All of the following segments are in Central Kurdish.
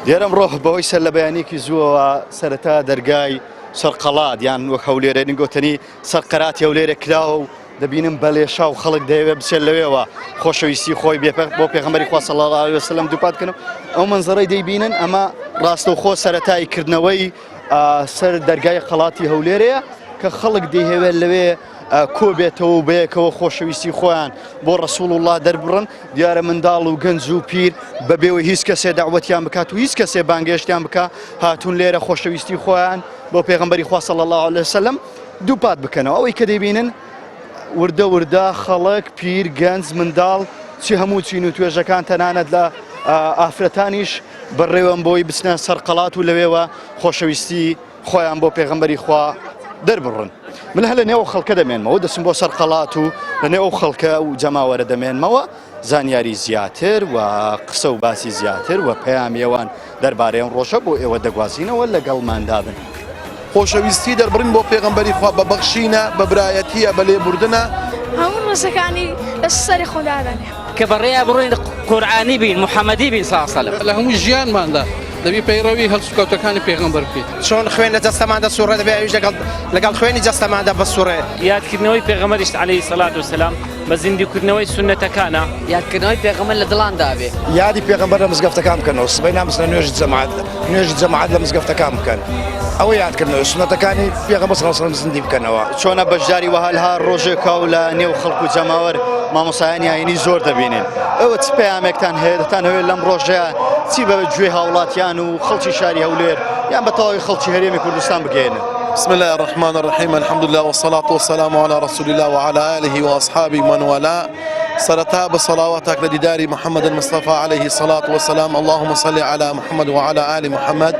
دیارم ڕۆح بەوەی سەر لە بەیانێکی زووەوە سەرەتا دەرگای سەرقەڵات یان وەک هەولێرێنی گوتنی سەرقەراتی هەولێرە کراوە و دەبینم بەلێشا و خەڵک دەیەوێت بچێت لەوێەوە خۆشەویستی خۆی بۆ پێغەمبەری خوا صلی الله علیه وسلم دووپاتکردن ئەو مەنزەرەی دەیبینن ئەمە ڕاستەوخۆ سەرەتایی کردنەوەی سەر دەرگای قەڵاتی هەولێرەیە کە خەڵک دەیهێوێت لەوێ کۆبێتەوە بەیەکەوە خۆشەویستی خۆیان بۆ ڕەسوڵ الله دەربڕن دیارە منداڵ و گەنج و پیر بەبێەوە هیچ کەسێ داوەتیان بکات و هیچ کەسێ بانگێشتیان بکە هاتوون لێرە خۆشەویستی خۆیان بۆ پێغەمبەری خوا صلی الله علیه وسلم دووپات بکەنەوە ئەوەی کە دەیبینن وردە وردە خەڵک پیر گەنج منداڵ چی هەموو چین و توێژەکان تەنانەت لە ئافرەتانیش بەڕێوەم بۆی بچنە سەر قەڵات و لەوێوە خۆشەویستی خۆیان بۆ پێغەمبەری خوا دەربڕن من هەر لە نێو خەڵکە دەمێنمەوە دەچم بۆ سەر قەڵات و لە نێو خەڵکە و جەماوەرە دەمێنمەوە زانیاری زیاتر و قسە و باسی زیاتر و پەیامیێوان دەربارەی ئەم ڕۆژە بۆ ئێوە دەگوازینەوە لەگەڵماندابن خۆشەویستی دەربڕین بۆ پێغەمبەری خوا بە بەخشینە بە برایەتیە بە لێبوردنە هەموو ڕۆژەکانی لە سەری خۆدادانێ کە بەڕێیا بڕۆین قورئانی بین محەممەدی بین صلی الله علیه وسلم لە هەموو ژیانماندا دەبی پەیڕەوی هەڵسوکەوتەکانی پێغەمبەر بکەیت چۆن خوێن لە جەستەماندا سوڕێ دەبێت ئەویش لەگەڵ خوێنی جەستەماندا بەسوڕێ یادکردنەوەی پێغەمبەریش عەلەیهی سەڵات وسەلام بە زیندوکردنەوەی سونەتەکانە یادکردنەوەی پێغەمبەر لە دڵاندا بێ یادی پێغەمبەر لە مزگەفتەکان بکەنەوە سبەی نامچنە نوێژی جەماعەت لە مزگەفتەکان بکەن ئەوە یادکردنەوە سونەتەکانی پێغەمبەر صلی الله علیه وسلم زیندی بکەنەوە چۆنە بەشداری وەهالها ڕۆژێکا و لە نێو خەڵک و جەماوەر مامۆسایانی ئاینی زۆر دەبینین ئەوە چ پەیامێکتان هەیە دەتان هەوێت لەم ڕۆژەیە چی بە گوێ هاوڵاتیان و خەڵکی شاری هەولێر یان بە تەواوی خەڵکی هەرێمی کوردستان بگەێنن بسم الله الرحمن الرحيم الحمد لله والصلاة والسلام على رسول الله وعلى آله وأصحابه من والاه سرتا بصلواتك لديدار محمد المصطفى عليه الصلاة والسلام اللهم صل على محمد وعلى آل محمد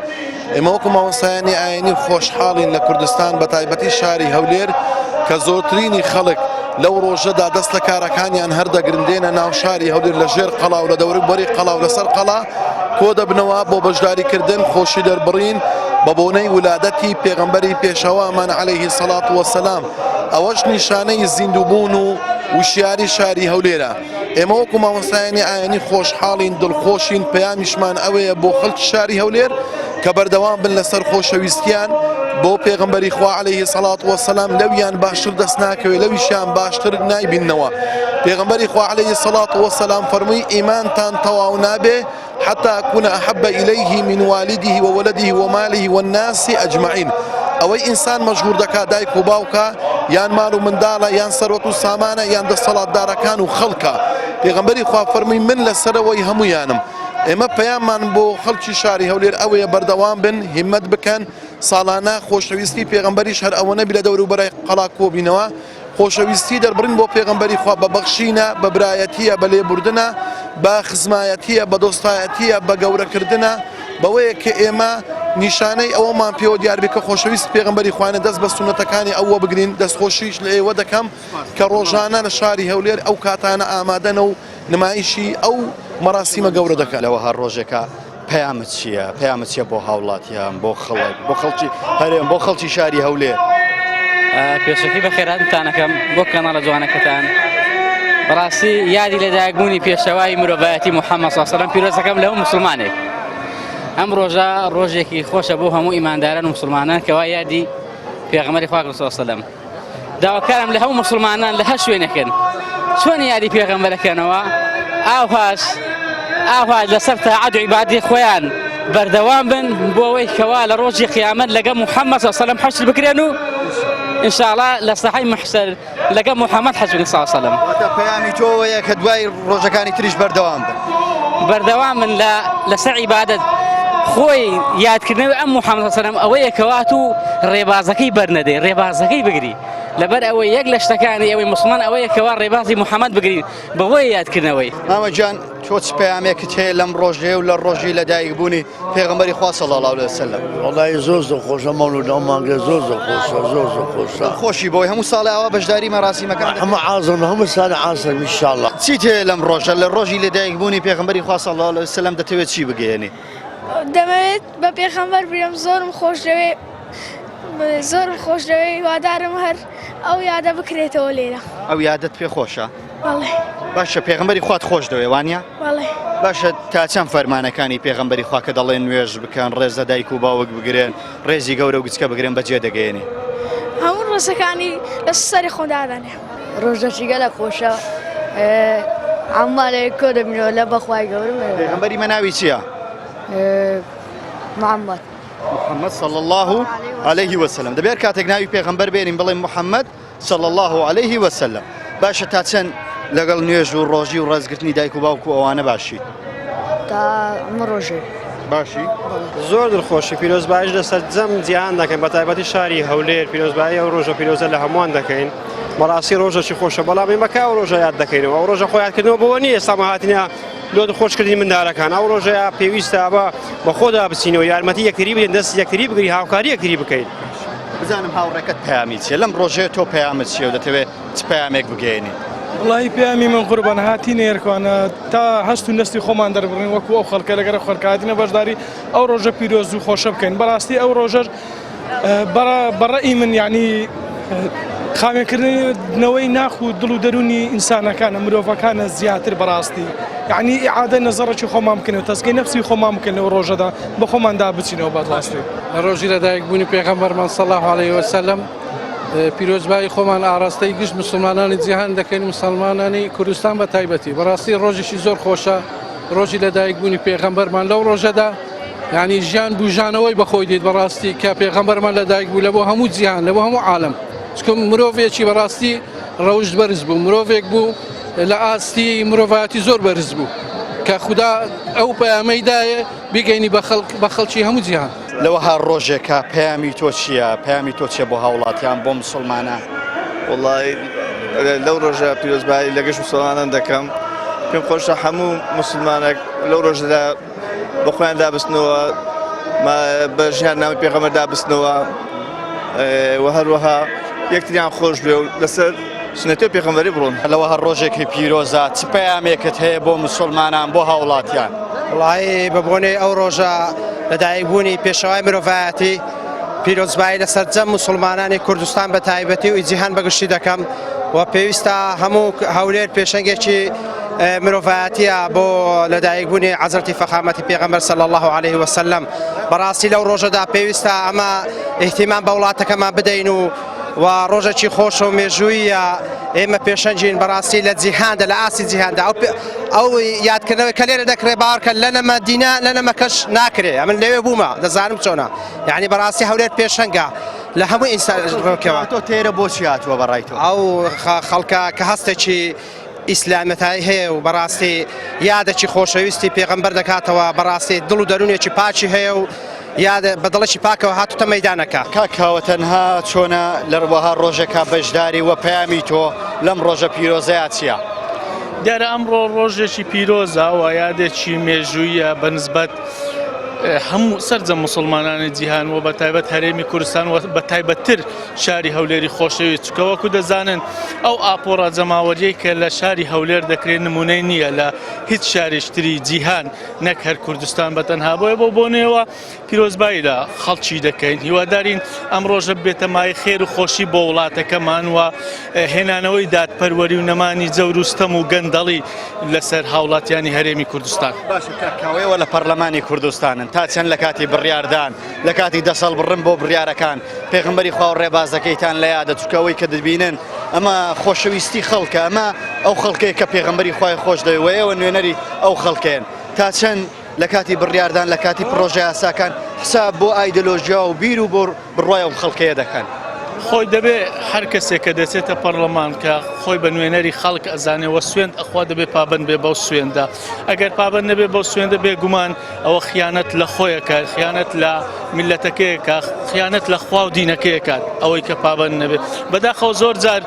ئێمەوەکو مامۆستایانی ئاینی خۆشحاڵین لە کوردستان بە تایبەتی شاری هەولێر کە زۆرترینی خەڵک لەو ڕۆژەدا دەست لە کارەکانیان هەردەگرندێنە ناو شاری هەولێر لە ژێر قەڵا و لە دەوروبەری قەڵا و لەسەر قەڵا کۆ دەبنەوە بۆ بەشداریکردن خۆشی دەربڕین بە بۆنەی ولادەتی پێغەمبەری پێشەوامان عەلەیهی سەڵات وەسەلام ئەوەش نیشانەی زیندووبوون و وشیاری شاری هەولێرە ئێمە وەکو مامۆستایانی ئاینی خۆشحاڵین دڵخۆشین پەیامیشمان ئەوەیە بۆ خەڵکی شاری هەولێر کە بەردەوام بن لەسەر خۆشەویستیان بۆ پێغەمبەری خوا عەلەیهی سەڵات وەسەلام لەویان باشتر دەست ناکەوێت لەویشیان باشتر نایبیننەوە پێغەمبەری خوا عەلەیهی سەڵات وەسەلام فەرمووی ئیمانتان تەواو نابێ حتى أكون أحب إليه من والده وولده وماله والناس أجمعين ئەوەی ئینسان مەجبور دەکات دایک و باوکە یان ماڵ و منداڵە یان سەرۆت و سامانە یان دەسەڵاتدارەکان و خەڵکە پێغەمبەری خوا فەرمووی من لەسەرەوەی هەموویانم ئێمە پەیاممان بۆ خەڵکی شاری هەولێر ئەوەیە بەردەوام بن هیممەت بکەن ساڵانە خۆشەویستی پێغەمبەریش هەر ئەوە نەبی لە دەوروبەرە قەڵا کۆبینەوە خۆشەویستی دەربڕین بۆ پێغەمبەری خوا بە بەخشینە بە برایەتیە بە لێبوردنە بە خزمایەتیە بە دۆستایەتیە بە گەورەکردنە بەوەیە کە ئێمە نیشانەی ئەوەمان پێوە دیاربکە خۆشەویست پێغەمبەری خوانە دەست بە سونەتەکانی ئەوە بگرین دەستخۆشیش لە ئێوە دەکەم کە ڕۆژانە لە شاری هەولێر ئەو کاتانە ئامادەنە و نمایشی ئەو مەراسیمە گەورە دەکات لەوە هەر ڕۆژێکە پەیامت چییە بۆ هاوڵاتیان بۆ خەڵک بۆ خەڵکی هەرێم بۆ خەڵکی شاری هەولێر پێشەکی بە خێراتتانەکەم بۆ کەناڵە جوانەکەتان بەڕاستی یادی لەدایکبوونی پێشەوای مرۆڤایەتی محەممەد صلی الله علیه وسلم پیرۆزەکەم لە هەموو مسلمانێک ئەم ڕۆژە ڕۆژێکی خۆشە بۆ هەموو ئیمانداران و مسلمانان کەوا یادی پێغەمبەری خوا صلی الله علیه وسلم داواکارم لە هەموو مسلمانان لە هەر شوێنەکەن چۆن یادی پێغەمبەرەکەنەوە ئاواز لەسەر تاعەت و عیبادەتی خۆیان بەردەوام بن بۆ ئەوەی کەوا لە ڕۆژی قیامەت لەگەڵ محەممەد صلی الله علیه وسلم حەشر بکرێن و إن شاء الله لصحي محشر لقى محمد حسن صلى الله عليه وسلم. بيامي تويا كدواي روجكاني تريش بردوام من لسعي عبادة خوي ياد كنا أم محمد صلى الله عليه وسلم أويا كواتو ربازكي برندي ربازكي بقري لبر أوي يجلس تكاني أوي مسلمان أوي كوار ربازي محمد بقري بوي ياد كنا أوي. ماما جان توتس بيامي كتير لم روجي ولا روجي لدايق بوني پیغمبری خدا صلی الله علیه وسلم. والله زوز خوشا مولود أمان زوز خوشا. خوشی بوی همون سال أول بجداری مراسم كان. هم عازم هم سال عازم إن شاء الله. چیته لم روجی لدايق بونی پیغمبری خدا صلی الله علیه وسلم دتویت چی بگیانی؟ دەمەوێت بە پێغەمبەر بڕێم زۆرم خۆش دەوێت وادارم هەر ئەو یادە بکرێتەوە لێرە ئەو یادت پێ خۆشە بەڵێ باشە پێغەمبەری خوات خۆش دەوێ وانە؟ بەڵێ باشە تا چەند فەرمانەکانی پێغەمبەری خوا کە دەڵێن نوێژ بکەن ڕێز لە دایک و باوک بگرێن ڕێزی گەورە و گچکە بگرێن بەجێ دەگەێنێ هەموو ڕۆژەکانی لە سەری خۆدادانێ ڕۆژەشی گەلە خۆشە ئەممالێ کۆ دەبینەوە لە بەخوای گەورم پێغەمبەری مەناوی چییە؟ محەممەد محەممەد صلی الله عليه وسلم دەبێت کاتێک ناوی پێغەمبەر بێنین بڵێ محەممەد صلی الله عليه وسلم باشە تا چەند لەگەڵ نوێژ و ڕۆژی و ڕێزگرتنی دایک و باوک و ئەوانە باشیت تا ئەمە ڕۆژێ باشی زۆر دڵخۆشی پیرۆزبایش لەسەر جەم جیهان دەکەین بە تایبەتی شاری هەولێر پیرۆزبایی ئەو ڕۆژە پیرۆزە لە هەمووان دەکەین بەڕاستی ڕۆژێکی خۆشە بەڵام ئێمە ئەو ڕۆژە یاد دەکەینەوە ئەو ڕۆژە خۆ یادکردنەوە بۆ نیە ئێستا هاتینە لۆ دڵخۆشکردنی منداڵەکان ئەو ڕۆژەیە پێویستە بە خۆدا بچینەوە یارمەتی یەکتری بدەین دەست یەکتری بگری هاوکاری یەکتری بکەین بزانم هاوڕێکەت پەیامی چیە لەم ڕۆژەیە تۆ پەیامت چیە و دەتەوێت چ پەیامێک بگەێنی وڵی پێیامی من قوربان هاتینە ئێرکوانە تا هەست و نستی خۆمان دەربڕین وەکو ئەو خەڵکە لەگەرە خەرکاتینە بەشداری ئەو ڕۆژە پیرۆز و خۆشە بکەین بەڕاستی ئەو ڕۆژەش بەڕێی من یعنی خامێکردنەوەی ناخ و دڵ و دەرونی ئینسانەکانە مرۆڤەکانە زیاتر بەڕاستی یعنی ئیعادە نەزەڕێکی خۆمان بکەنەوە تەسکەی نەفسی خۆمان بکەنەوە ڕۆژەدا بە خۆماندا بچینەوە بەڕاستی لە ڕۆژی لەدایکبوونی پێغەمبەرمان صلی الله عليه وسلم پیرۆزبایی خۆمان ئاراستەی گشت مسلمانانی جیهان دەکەین مسلمانانی کوردستان بە تایبەتی بەڕاستی ڕۆژێکی زۆر خۆشە ڕۆژی لەدایکبوونی پێغەمبەرمان لەو ڕۆژەدا یعنی ژیان بوژانەوەی بەخۆی دێت بەڕاستی کە پێغەمبەرمان لەدایک بوو لە بۆ هەموو جیهان لە بۆ هەموو عالم چکە مرۆڤێکی بەڕاستی ڕەوشت بەرز بوو مرۆڤێک بوو لە ئاستی مرۆڤایەتی زۆر بەرز بوو کە خوددا ئەو پەیامەیدایە بگەینی بە خەڵکی هەموو جیهان لەوە هەر ڕۆژێکە پەیامی تۆ چییە پەیامی تۆ چیە بۆ هاوڵاتیان بۆ مسلمانە وڵی لەو ڕۆژە پیرۆزبایی لەگەشت مسلمانان دەکەم پێم خۆشە هەموو مسلمانێک لەو ڕۆژەدا بە خۆیان دابستنەوە بە ژیان نامی پێغەمبەر دابستنەوە و هەروەها یەکتریان خۆش بێ و لەسەر سنەتەی پێغەمبەری بڕۆن لەوە هەر ڕۆژێکی پیرۆزە چ پەیامێکت هەیە بۆ مسلمانان بۆ هاوڵاتیان وڵی بە بۆنەی ئەو ڕۆژە لەدایکبوونی پێشەوای مرۆڤایەتی پیرۆزبایی لەسەر جەم مسلمانانی کوردستان بە تایبەتی و جیهان بەگشتی دەکەم و پێویستە هەموو هەولێر پێشەنگێکی مرۆڤایەتیە بۆ لەدایکبوونی عەزرەتی فەخامەتی پێغەمبەر صلی الله عليه وسلم بەڕاستی لەو ڕۆژەدا پێویستە ئەمە ئیهتیمام بە وڵاتەکەمان بدەین و ڕۆژێکی خۆش و مێژوویە ئێمە پێشەنجین بەڕاستی لە جیهاندا لە ئاسی جیهاندا ئەو یادکردنەوەی کە لێرە دەکرێت باوەڕکە لە نەمە دینە لە نەمە کەش ناکرێت ئەمن لەوێ بوومە دەزانم چۆنە یعنی بەڕاستی هەولێر پێشەنگە لە هەموو ئینسانڕۆکەوە تۆ تێرە بۆچی هاتووە بەڕایتەوە ئەو خەڵکە کە هەستێکی ئیسلامەتایی هەیە و بەڕاستی یادێکی خۆشەویستی پێغەمبەر دەکاتەوە بەڕاستی دڵ و دەرونێکی پاچی هەیە و یادە بەدڵەشی پاکەوە هاتوتە مەیدانەکە کاکاوە تەنها چۆنە لەڕوەها ڕۆژێکا بەشداری وە پەیامی تۆ لەم ڕۆژە پیرۆزەیە چییە؟ دیارە ئەمڕۆ ڕۆژێکی پیرۆزە و یادێکی مێژوویە بەنسبەت هەموو سەرجە مسلمانانی جیهان و بە تایبەت هەرێمی کوردستان و بە تایبەتتر شاری هەولێری خۆشەویست چکەوەکو دەزانن ئەو ئاپۆڕە جەماوەریەی کە لە شاری هەولێر دەکرێت نمونەی نییە لە هیچ شارێشتری جیهان نەک هەر کوردستان بەتەنها بۆیە بۆ بۆنێەوە پیرۆزبایی لە خەڵکی دەکەین هیوادارین ئەم ڕۆژە بێتە مای خێر و خۆشی بۆ وڵاتەکەمان و هێنانەوەی دادپەروەری و نەمانی جەوروستەم و گەندەڵی لەسەر هاوڵاتیانی هەرێمی کوردستان باشە کاکاوەوە لە پەرلەمانی کوردستانن تا چەند لە کاتی بڕیاردان لە کاتی دەسەڵبڕن بۆ بڕیارەکان پێغەمبەری خوا و ڕێبازەکەیتان لە یادە چکەوەی کە دەبینن ئەمە خۆشەویستی خەڵکە ئەمە ئەو خەڵکەیە کە پێغەمبەری خوای خۆش دەوێەوە نوێنەری ئەو خەڵکێن تا چەند لە کاتی بڕیاردان لە کاتی پرۆژە یاساکان حساب بۆ ئایدۆلۆژیا و بیر و بۆ بڕوای ئەو خەڵکەیە دەکەن خۆی دەبێ هەر کەسێک کە دەچێتە پەرلەمان کە خۆی بە نوێنەری خەڵک ئەزانێەوە سوێند ئەخوا دەبێ پابند بێ بەو سوێندا ئەگەر پابند نەبێ بەو سوێندە بێگومان ئەوە خیانەت لە خۆیەکە خیانەت لە میلەتەکەیەکە خیانەت لە خوا و دینەکەیەکات ئەوەی کە پابند نەبێت بەداخەوە زۆر جار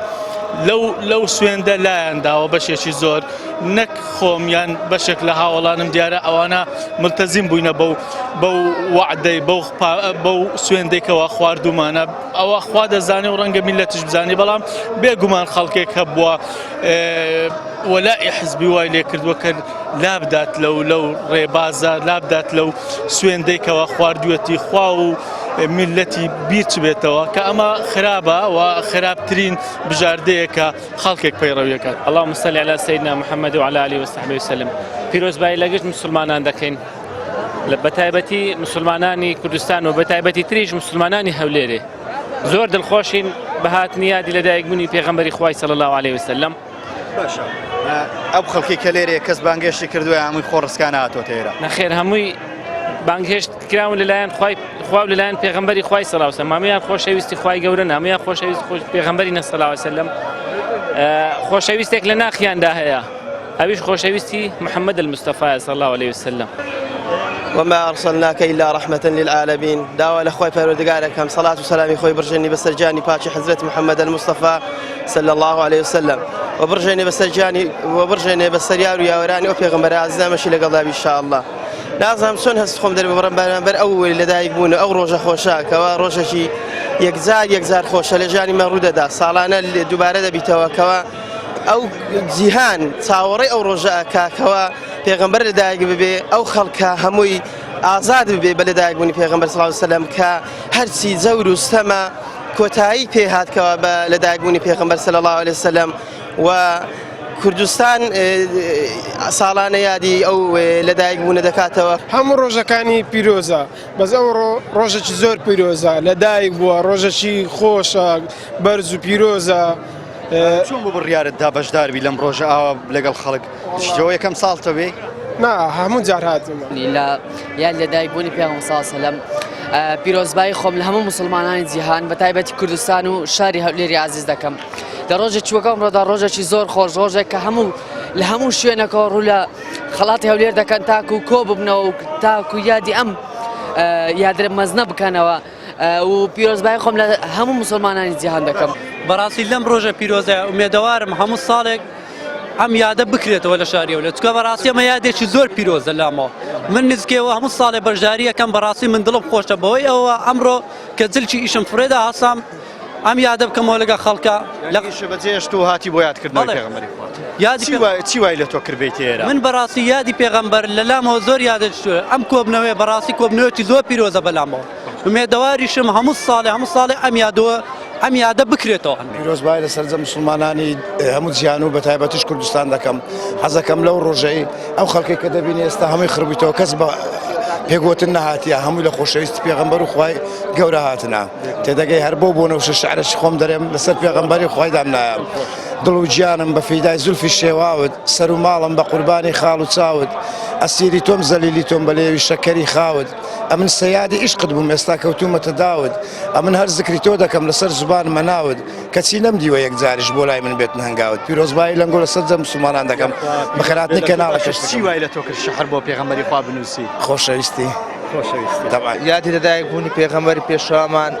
لەو سوێندە لایەنداوە بەشێکی زۆر نەک خۆمیان بەشێک لە هاوڵانم دیارە ئەوانە ملتەزیم بووینە بەو وعدەی بەو سوێندێکەوە خواردومانە ئەوە خوا دەزانێ و ڕەنگە میلەتش بزانێ بەڵام بێگومان خەڵکێک هەبووە وەلای حزبی وای لێ کردووە کە لابدات لەو ڕێبازە لابدات لەو سوێندەیکەوە خواردوەتی خوا و میلەتی بیرچ بێتەوە کە ئەمە خراپە و خراپترین بژاردەیەکە خەڵکێک پەیڕەویەکات. اللهم صل على سيدنا محمد وعلى آله وصحبه وسلم. پیرۆزبایی لەگەشت مسلمانان دەکەین بە تایبەتی مسلمانانی کوردستان و بە تایبەتی تریش مسلمانانی هەولێرێ زۆر دڵخۆشین بە هاتنی یادی لەدایکبوونی پێغەمبەری خوای صلی الله عليه وسلم. باشە ئەو خەڵکی کە لێرێ کەس بانگێشتی کردووە هەمووی خۆڕسکان هاتۆتە ئێرە نەخێر هەمووی بانگهێشت کراون لەلایەن خوا لەلایەن پێغەمبەری خوای صلی الله عليه وسلم. هەمویان خۆشەویستی خوای گەورەن، هەمویان خۆشەویست پێغەمبەری صلی الله عليه وسلم. خۆشەویستێک لە ناخیاندا هەیە، ئەویش خۆشەویستی محەممەد المستەفا صلی الله عليه وسلم. وما أرسلناك إلا رحمة للعالمين. داوى الأخوة فردقاركم صلاة وسلام خوي برجني بسرجاني باتشي حضرة محمد المصطفى صلى الله عليه وسلم وبرجني بسرجاني وبرجني بسريار يا وراني وبيغمبر عزنا ماشي لقضاء إن شاء الله. لازم سون هستخدم درب برنامج أول لدايقون أو روجا خوشاك أو روجا شي يجزار خوشا لجاني مرودة دا صالنا دوباره دا بيتوا كوا أو جيهان تصوري أو روجا كوا پیغمبر لدایک ببی او خلق هموی آزاد ببی بلدایک بونی پیغمبر صلی الله علیه وسلم که هر چی زور و سما کوتاهی پیهات که بلدایک بونی پیغمبر صلی الله علیه وسلم و کوردستان ساڵانە یادی ئەو لەدایک بوونە دەکاتەوە. هەموو ڕۆژەکانی پیرۆزە، بەس ئەو ڕۆژێکی زۆر پیرۆزە، لەدایک بووە ڕۆژێکی خۆشە، بەرز و پیرۆزە. چۆن بۆ بڕیارتدا بەشداربی لەم ڕۆژە ئاوا لەگەڵ خەڵک شتەوە یەکەم ساڵتە بێ؟ نا هەموو جار هاتمە یان لەدایکبوونی پێغەمبەر صلی الله علیه وسلم. پیرۆزبایی خۆم لە هەموو مسلمانانی جیهان بە تایبەتی کوردستان و شاری هەولێری عزیز دەکەم. لە ڕۆژێکی وەکەم ڕۆدا ڕۆژێکی زۆر خۆش، ڕۆژێک کە هەموو لە هەموو شوێنەکەەوە ڕوو لە خەڵاتی هەولێر دەکەن تاکو و کۆ ببنەوە و تاکو یادی ئەم یادرە مەزنە بکەنەوە و پیرۆزبایی خۆم لە هەموو مسلمانانی جیهان دەکەم. بەڕاستی لەم ڕۆژە پیرۆزە ئومێدەوارم هەموو ساڵێک ئەم یادە بکرێتەوە لە شاری هەولێر، چکە بەڕاستی ئەمە یادێکی زۆر پیرۆزە لامەوە. من نزگەوە هەموو ساڵێ بەشداریەکەم بەڕاستی من دڵم خۆشە بەوەی ئەوە ئەمڕۆ کە جلکی ئیشم فرێدا هەسام ئەم یادە بکەمەوە لەگە خەڵکە بەجێشت و هاتی بۆ یادکردنەوەی پێغەمبەری خوا. چی وای لە تۆ کردبێتی ئێرە؟ من بەڕاستی یادی پێغەمبەر لە لامەوە زۆر یادەشتووە. ئەم کۆبنەوەی بەڕاستی کۆبنەوەیەکی زۆر پیرۆزە بەلامەوە. ئومێدەواریشم هەموو ساڵێ ئەم یادە بکرێتەوە. پیرۆزبایی لە سەرجە مسلمانانی هەموو جیهان و بە تایبەتیش کوردستان دەکەم. حەزەکەم لەو ڕۆژەی ئەو خەڵکی کە دەبینی ئێستا هەمووی خڕبیتەوە کەس بە پێگوتن نەهاتیە، هەمووی لە خۆشەویستی پێغەمبەر و خوای گەورە هاتنە. تێدەگەی هەر بۆ بۆنەوشە شعرەشی خۆم دەرێم لەسەر پێغەمبەری خوای دامنایە. دڵ و گیانم بە فیدای زولفی شێواوت، سەر و ماڵم بە قوربانی خاڵ و چاوت، ئەسیری تۆم زەلیلی تۆم بە لێوی شەکەری خاوت. ئەمن سەیادی عیشقت بووم ئێستا کەوتومەتە داوت، ئەمن هەر زکری تۆ دەکەم لەسەر زوبانمە ناوت، کەچی نەمدیوە یەک جاریش بۆ لای من بێتن هەنگاوت. پیرۆزبایی لەنگۆ لە سەرجە مسلمانان دەکەم بە خێراتنی کەناڵەکەش. چی وای لە تۆ کرد شەحر بۆ پێغەمبەری خوا بنووسی؟ خۆشەویستی یادی لەدایکبوونی پێغەمبەری پێشەوامان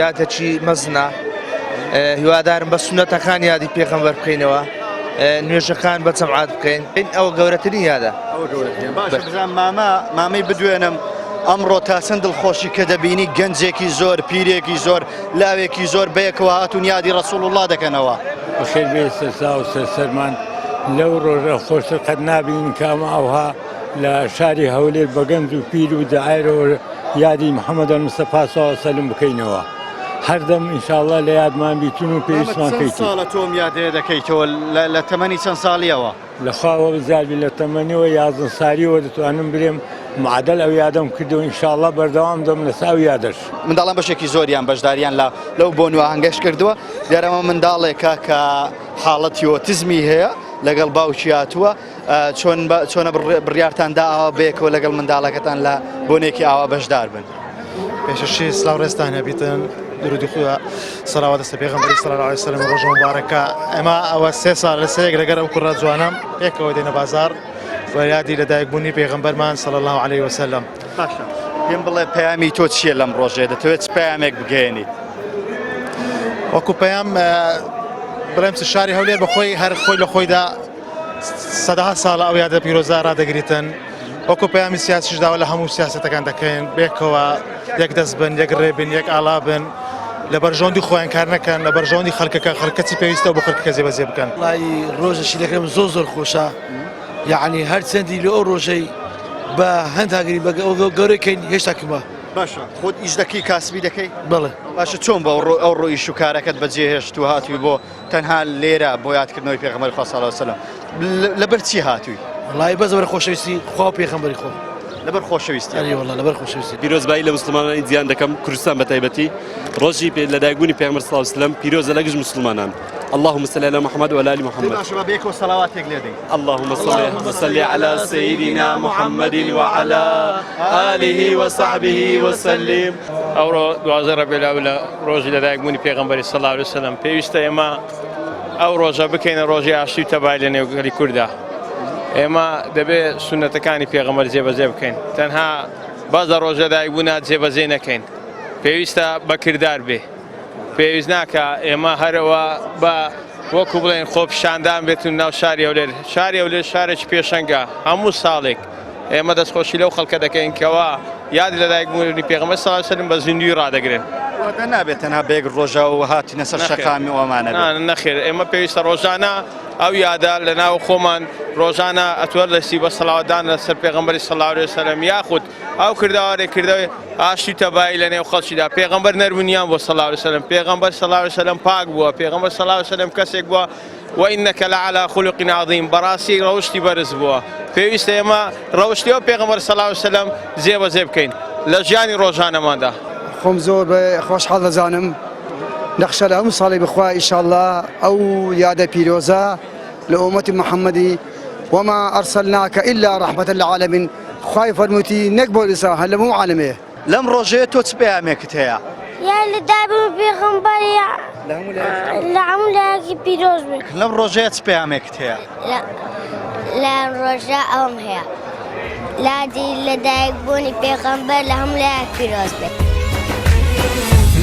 یادێکی مەزنە. هیوادارم بە سونەتەکان یادی پێغەمبەر بکەینەوە، نوێژەکان بە جەمعات بکەین. ئەوە گەورەترین یادە. باشە بزانم مامەی بدوێنم ئەمڕۆ تا چەند دڵخۆشی کە دەبینی گەنجێکی زۆر، پیرێکی زۆر، لاوێکی زۆر بەیەکەوە هاتوون یادی ڕەسوڵ الله دەکەنەوە. خێر بێ سەرسا و سەرسەرمان لەو ڕۆژە خۆشتر قەت نابینین کامە ئەوها لە شاری هەولێر بە گەنج و پیر و دەعایرەوە یادی محەممەد المستەفا صلی الله علیه وسلم بکەینەوە. هەردەم ئینشاءالله لە یادمان بیتون و پێویستمان چەند ساڵە تۆم یادێ دەکەیتەوە لە تەمەنی چەند ساڵیەوە؟ لەخواوە بزاربی لە تەمەنیەوە 11 ساریەوە دەتوانم برێم معدل ئەو یادەم کردەوە ئینشاءالله بەردەوام دەم لەسەر ئەو یادەش. منداڵان بەشێکی زۆریان بەشداریان لەو بۆنوە هەنگەش کردووە. دیارەمە منداڵێکە کە حاڵەتی ئۆتیزمی هەیە لەگەڵ باوکی هاتووە. چۆنە بڕیارتاندا ئاوا بەیەکەوە لەگەڵ منداڵەکەتان لە بۆنێکی ئاوا بەشدار بن؟ پێشەشی سلااو ڕێستان هەبیتن درودی خۆە سەراوە دەستە پێغەمبەری صلی الله علیه وسلم ڕۆژە مبارەکە. ئەمە ئەوە 3 ساڵ لەسەرێک لەگەر ئەو کوڕە جوانم پێکەوە دێنە بازار بە یادی لەدایکبوونی پێغەمبەرمان صلی الله علیه وسلم. باشە پێم بڵێ پەیامی تۆ چییە لەم ڕۆژێ؟ دەتەوێت پەیامێک بگەێنیت؟ وەکو پەیام بڵێم شاری هەولێر بەخۆی هەر خۆی لە خۆیدا سەدەها ساڵە ئەو یادە پیرۆزە ڕادەگریتن. وەکو پەیامی سیاسیش داوە لە هەموو سیاسەتەکان دەکەین بێکەوە یەک دەست بن، یەک ڕێبن، یەک ئاڵا بن، لە بەرژەوەندی خۆیان کار نەکەن، لە بەرژەوەندی خەڵکەکە خەڵکەتی پێویستە بۆ خەڵکەکە جێبەجێ بکەن. وڵی ڕۆژەشی دەکەم زۆر خۆشە، یعنی هەر چەندی لە ئەو ڕۆژەی بە هەنداگری بە گەورەکەین هێشتا کمە. باشە خۆت ئیش دەکەی کاسبی دەکەی بەڵێ باشە چۆن بە ئەو ڕۆیش و کارەکەت بەجێهێشت و هاتووی بۆ تەنها لێرە بۆ یادکردنەوەی پێغەمبەری خوا صلی الله علیه و سلم لەبەر چی هاتووی وڵای بەس بەر خۆشەویستی خوا و پێغەمبەری خۆ لەبەر خۆشەویستی ئەری وەڵا لەبەر خۆشەویستی پیرۆزبایی لە مسلمانانی جیهان دەکەم کوردستان بە تایبەتی ڕۆژی لەدایکبوونی پێغەمبەر صلی الله علیه و سلم پیرۆزە لە گشت مسلمانان اللهم صل على محمد وعلى ال محمد باشە بە بێکەوە سەڵاواتێک لێ دەی اللهم صل على سيدنا محمد وعلى آله وصحبه وسلم ئەوڕۆ دوازە ڕەبیع لە ڕۆژی لەدایکبوونی پێغەمبەری صلی الله علیه و سلم پێویستە ئێمە ئەو ڕۆژە بکەینە ڕۆژی ئاشتی و تەبای لە نێوگەری کووردا ئێمە دەبێت سونەتەکانی پێغەمبەر جێبەجێ بکەین تەنها باز لە ڕۆژە دایکبوونە جێبەجێ نەکەین پێویستە بەکردار بێ پێویست ناکە ئێمە هەرەوە بە وەکو بڵێن خۆپیشاندان بێتون ناو شاری هەولێر شاری هەولێر شارێکی پێشەنگە هەموو ساڵێک ئێمە دەستخۆشی لەو خەڵکە دەکەین کەوا یاد لەدایکبوونی پێغەمبەر صلی الله علیه و سلم بە زیندوی ڕادەگرن واتە نابێت تەنها بێک ڕۆژە و هاتینە سەر شەقامی ئەومانە نەخێر ئێمە پێویستە ڕۆژانە ئەو یادا لە ناو خۆمان ڕۆژانە ئەتوەر لەسی بە سەڵاوەتدان لەسەر پێغەمبەری صلی الله علیه و سلم یاخود ئەو کردەوەی کردەوەی ئاشتی تەبایی لە نێو خەڵکیدا پێغەمبەر نەرمونیان بۆ صلی الله علیه و سلم پێغەمبەر صلی الله علیه و سلم پاک بووە پێغەمبەر صلی الله علیه و سلم کەسێک بووە وإنك لعلى خلق عظيم بەڕاستی ڕەوشتی بەرز بووە پێویستە ئێمە ڕەوشتیەوە پێغەمبەر صلی الله علیه و سلم جێبەجێ بکەین لە ژیانی ڕۆژانەماندا خۆم زۆر خۆشحاڵ دەزانم نەخشە لە هەموو ساڵی بخوا ئینشاءالله ئەو یادە پیرۆزە لە ئومەتی محەممەدی وما أرسلناك إلا رحمة للعالمين خوای فەرمووتی نەک بۆ ئێستا هەر لە هەموو عالەمێ لەم ڕۆژەیە تۆ چ پەیامێکت هەیە یا لە دابوو پێغەمبەری لە هەموو لایەکی پیرۆز بێت لەم ڕۆژەیە چ پەیامێکت هەیە لە ڕۆژە ئەوم هەیە لادی لەدایکبوونی پێغەمبەر لە هەموو لایەک پیرۆز بێت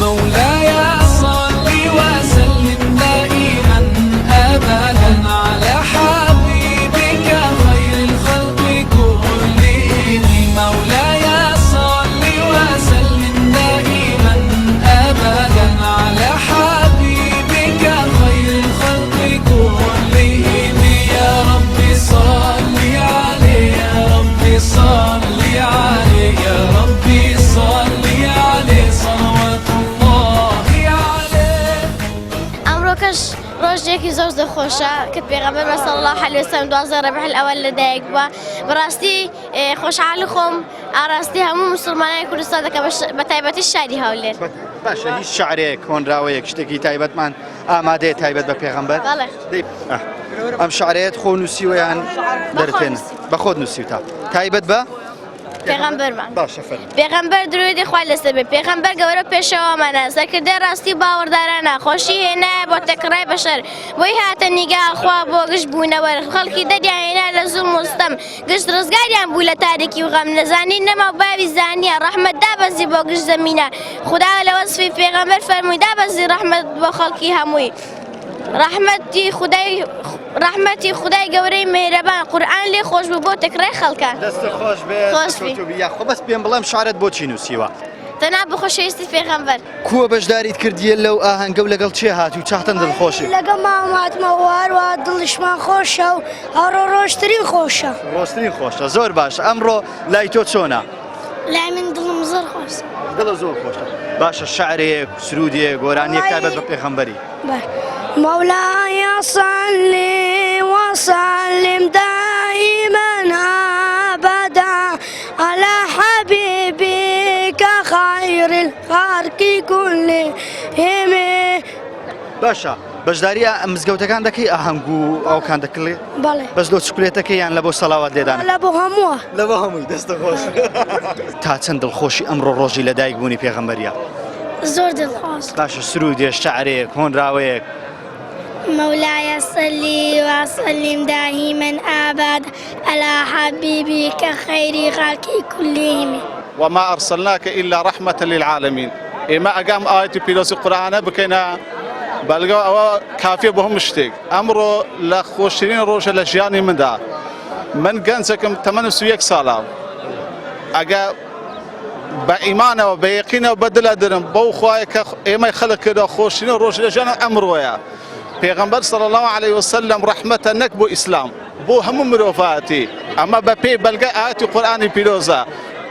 مولاي صل وسلم دائما أبدا على حبيبك خير الخلق كلهم مولاي صل وسلم دائما أبدا على حبيبك خير الخلق كلهم يا رب صل عليه يا رب صل عليه يا رب صل عليه صلوات الله عليه ئەمڕۆکەش ڕۆژێکی زۆر دڵخۆشە کە پێغەمبەر صلی الله علیه و سلم 12 ڕەبیع الأول لەدایک بووە بەڕاستی خۆشحاڵی خۆم ئاراستی هەموو مسلمانانی کوردستان دەکەم بە تایبەتی شاری هەولێر باشە هیچ شعرێک کۆنراوەیەک شتێکی تایبەتمان ئامادەیە تایبەت بە پێغەمبەر بەڵێ ئەم شعرەیەت خۆ نووسیوەیان دەرتێن بە خۆت نووسیوتە تایبەت بە پێغەمبەرمان باشە فەرموو پێغەمبەر درودی خوای لەسەر بێ پێغەمبەر گەورە پێشەوامانە سەرکردەی ڕاستی باوەڕدارانە خۆشی هێنایە بۆ تەکڕای بەشەر بۆی هاتە نیگا خوا بۆ گشت بوونەوە خەڵکی دەریانهێنا لە زوڵم و ستەم گشت ڕزگاریان بوو لە تارێکی و غەم نەزانی نەما و باوی زانیە ڕەحمەت دابەزی بۆ گشت زەمینە خدا لە وەسفی پێغەمبەر فەرمووی دابەزی ڕەحمەت بۆ خەڵکی هەمووی ڕەحمەتی خدای گەورەی مێرەبان قورئان لێ خۆش بوو بۆ تەکڕای خەڵکان دەستە خۆش بێت خۆ بەس پێم بڵێم شعرت بۆچی نووسیوە تەنها بە خۆشەویستی پێغەمبەر کووە بەشداریت کردیە لەو ئاهەنگە و لەگەڵ چێ هاتی و چاختن دڵخۆشی لەگەڵ ماماتمەوە هەروە دڵشمان خۆشە و هەڕۆ ڕۆشترین خۆشە ڕۆسترین خۆشە زۆر باش ئەمڕۆ لای تۆ چۆنە لای من دڵم زۆر خۆش دڵە زۆر خۆشە باشە شعرێک سرودێک گۆرانیەک تایبەت بە پێغەمبەری مولاي صل وسلم دائما أبدا على حبيبك خير الخلق كلهم باشە بەشداریە مزگەوتەکان دەکەی ئاهەنگ و ئەوکان دەکڵێ بەڵێ بەس لۆ چکولێتەکەی یان لە بۆ سەڵاوات لێدان لە بۆ هەمووە لە بۆ هەمووی دەستە خۆش تا چەند دڵخۆشی ئەمڕۆ ڕۆژی لەدایکبوونی پێغەمبەریە زۆر دڵخۆش باشە سرودێ شعرێک هۆنراوەیەک مولاي صل وسلم دائما أبدا على حبيبك خير خلق كلهم وما أرسلناك إلا رحمة للعالمين إما أقام آية بيلوس القرآن بكينا بلغوا أو كافية بهم شتيك أمرو لخوشين روش الأشياني من دا من جنسكم 8 سالا أقا بإيمانه وبيقينه وبدل درم بو خوايك إما يخلق كده خوشين روش الأشياني أمرو يا پیغمبر صلی الله علیه و سلم رحمت نک بو اسلام بو هم مروفاتی اما بپی بلگه آیت قرآن پیروزه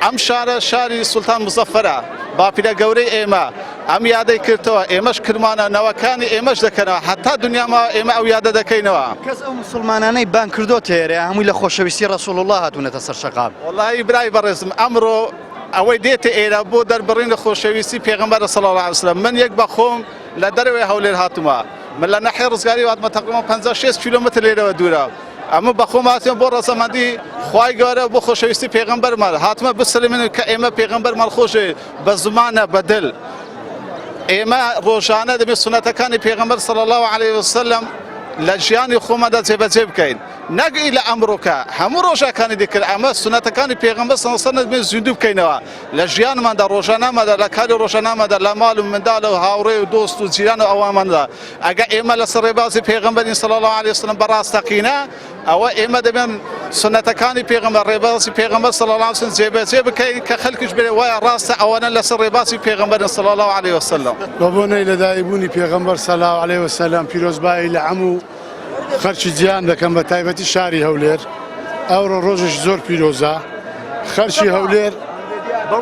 ئەم شارە شاری سولتان مزەفەرە باپیرە گەورەی ئێمە ئەم یادەی کردەوە ئێمەش کرمانە نەوەکانی ئێمەش دەکەنەوە حتا دنیاما ئێمە ئەو یادە دەکەینەوە کەس ئەو مسلمانانەی بان کردو تێرە هەمووی لە خۆشەویستی ڕەسوڵ الله هاتوونەتە سەر شەقام وەڵی برای بەڕێزم ئەمڕۆ ئەوەی دێتە ئێرە بۆ دەربڕین لە خۆشەویستی پێغەمبەر صلی الله علیه وسلم من یەک بە خۆم لە دەرەوەی هەولێر هاتوومە من لە ناحیە ڕزگاری هاتمە تقریبا 56 کیلۆمتر لێرەوە دوورە ئەمە بە خۆم هاتووم بۆ ڕەزەمەندی خوای گەورە بۆ خۆشەویستی پێغەمبەرمان هاتمە بسلمێنن کە ئێمە پێغەمبەرمان خۆشە بە زمانە بە دل ئێمە ڕۆژانە دەبێت سونەتەکانی پێغەمبەر صلی الله علیه وسلم لە ژیانی خۆمەدا جێبەجێ بکەین نەگەی لە ئەمڕۆکە هەموو ڕۆژەکانی دیکرد ئەمە سونەتەکانی پێغەمبەر صلی الله علیه وسلم زیندوو بکەینەوە لە ژیانماندا ڕۆژانەمەدا لە کاری ڕۆژانەمەدا لە ماڵ و منداڵ و هاوڕێ و دۆست و جیران و ئەواماندا ئەگە ئێمە لەسەر ڕێبازی پێغەمبەری صلی الله علیه وسلم بەڕاستەقینە ئەوە ئێمە دەبێن سنەتەکانی پێغەمبەر ڕێبازی پێغەمبەر صلی الله علیه وسلم جێبەجێ بکەین کە خەڵکیش بێ وایە ڕاستە ئەوانە لەسەر ڕێبازی پێغەمبەر صلی الله علیه وسلم بەبوونەی لەدایکبوونی پێغەمبەر صلی الله علیه وسلم پیرۆزبایی لە هەموو خەرچی جیان دەکەم بە تایبەتی شاری هەولێر ئەوڕۆ ڕۆژێک زۆر پیرۆزە خەرچی هەولێر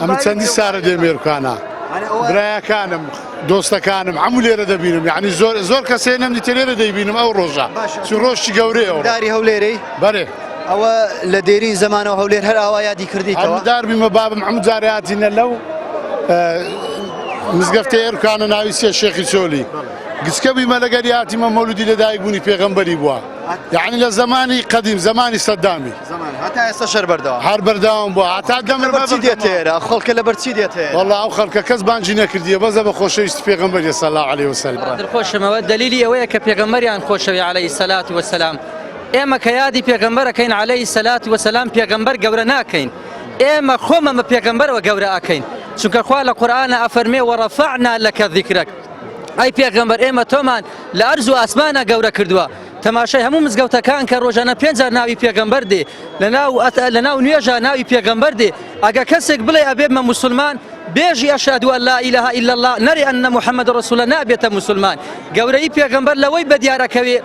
ئەمە چەندی سارە دێمێرکانە برایەکانم دۆستەکانم هەموو لێرە دەبینم یعنی زۆر کەسێ نەمدیتە لێرە دەیبینم ئەو ڕۆژە چون ڕۆژی گەورەیەوە داری هەولێرەی بەرێ ئەوە لە دێرین زمانەوە هەولێر هەر ئاوا یادی کردیتەوە هەمدار بیمە بابم هەموو جارە هاتینە لەو مزگەفتە ئێرکانە ناوی سێ شێخی چۆلی گچکە بیمە لەگەری هاتیمە مەولودی لەدایکبوونی پێغەمبەری بووە یعنی لە زمانی قەدیم زمانی سەدامی هەتا ئێستا شەر بەردەوام هەر بەردەوام بووە هەتا دەمر بەرچی دێتێرە خەڵکە لە بەرچی دێتێ والله ئەو خەڵکە کەس بانجی نەکردیە بەزە بە خۆشەویستی پێغەمبەری صلی الله علیه وسلم دڵخۆشمەوە دلیلی ئەوەیە کە پێغەمبەریان خۆشەوی عەلەیهی سەلات وەسەلام ئێمە کە یادی پێغەمبەرەکەین عەلەیهی سەلات وەسەلام پێغەمبەر گەورە ناکەین ئێمە خۆمەمە پێغەمبەرەوە گەورە ئەکەین چونکە خوا لە قورئانە ئەفەرمێ وەڕەفەعنا لەکە ذیکرەک ئەی پێغەمبەر ئێمە تۆمان لە ئەرز و ئاسمانە گەورە کردووە تەماشای هەموو مزگەوتەکان کە ڕۆژانە 5,000 ناوی پێغەمبەر دێ لە ناو نوێژە ناوی پێغەمبەر دێ ئەگە کەسێک بڵێ ئەبێمە موسڵمان بێژی ئەشهەدو ئەن لا ئیلاها ئیلا الله نەری ئەنە محەممەد ڕەسوولە نابێتە موسڵمان گەورەی پێغەمبەر لەوەی بەدیارەکەوێ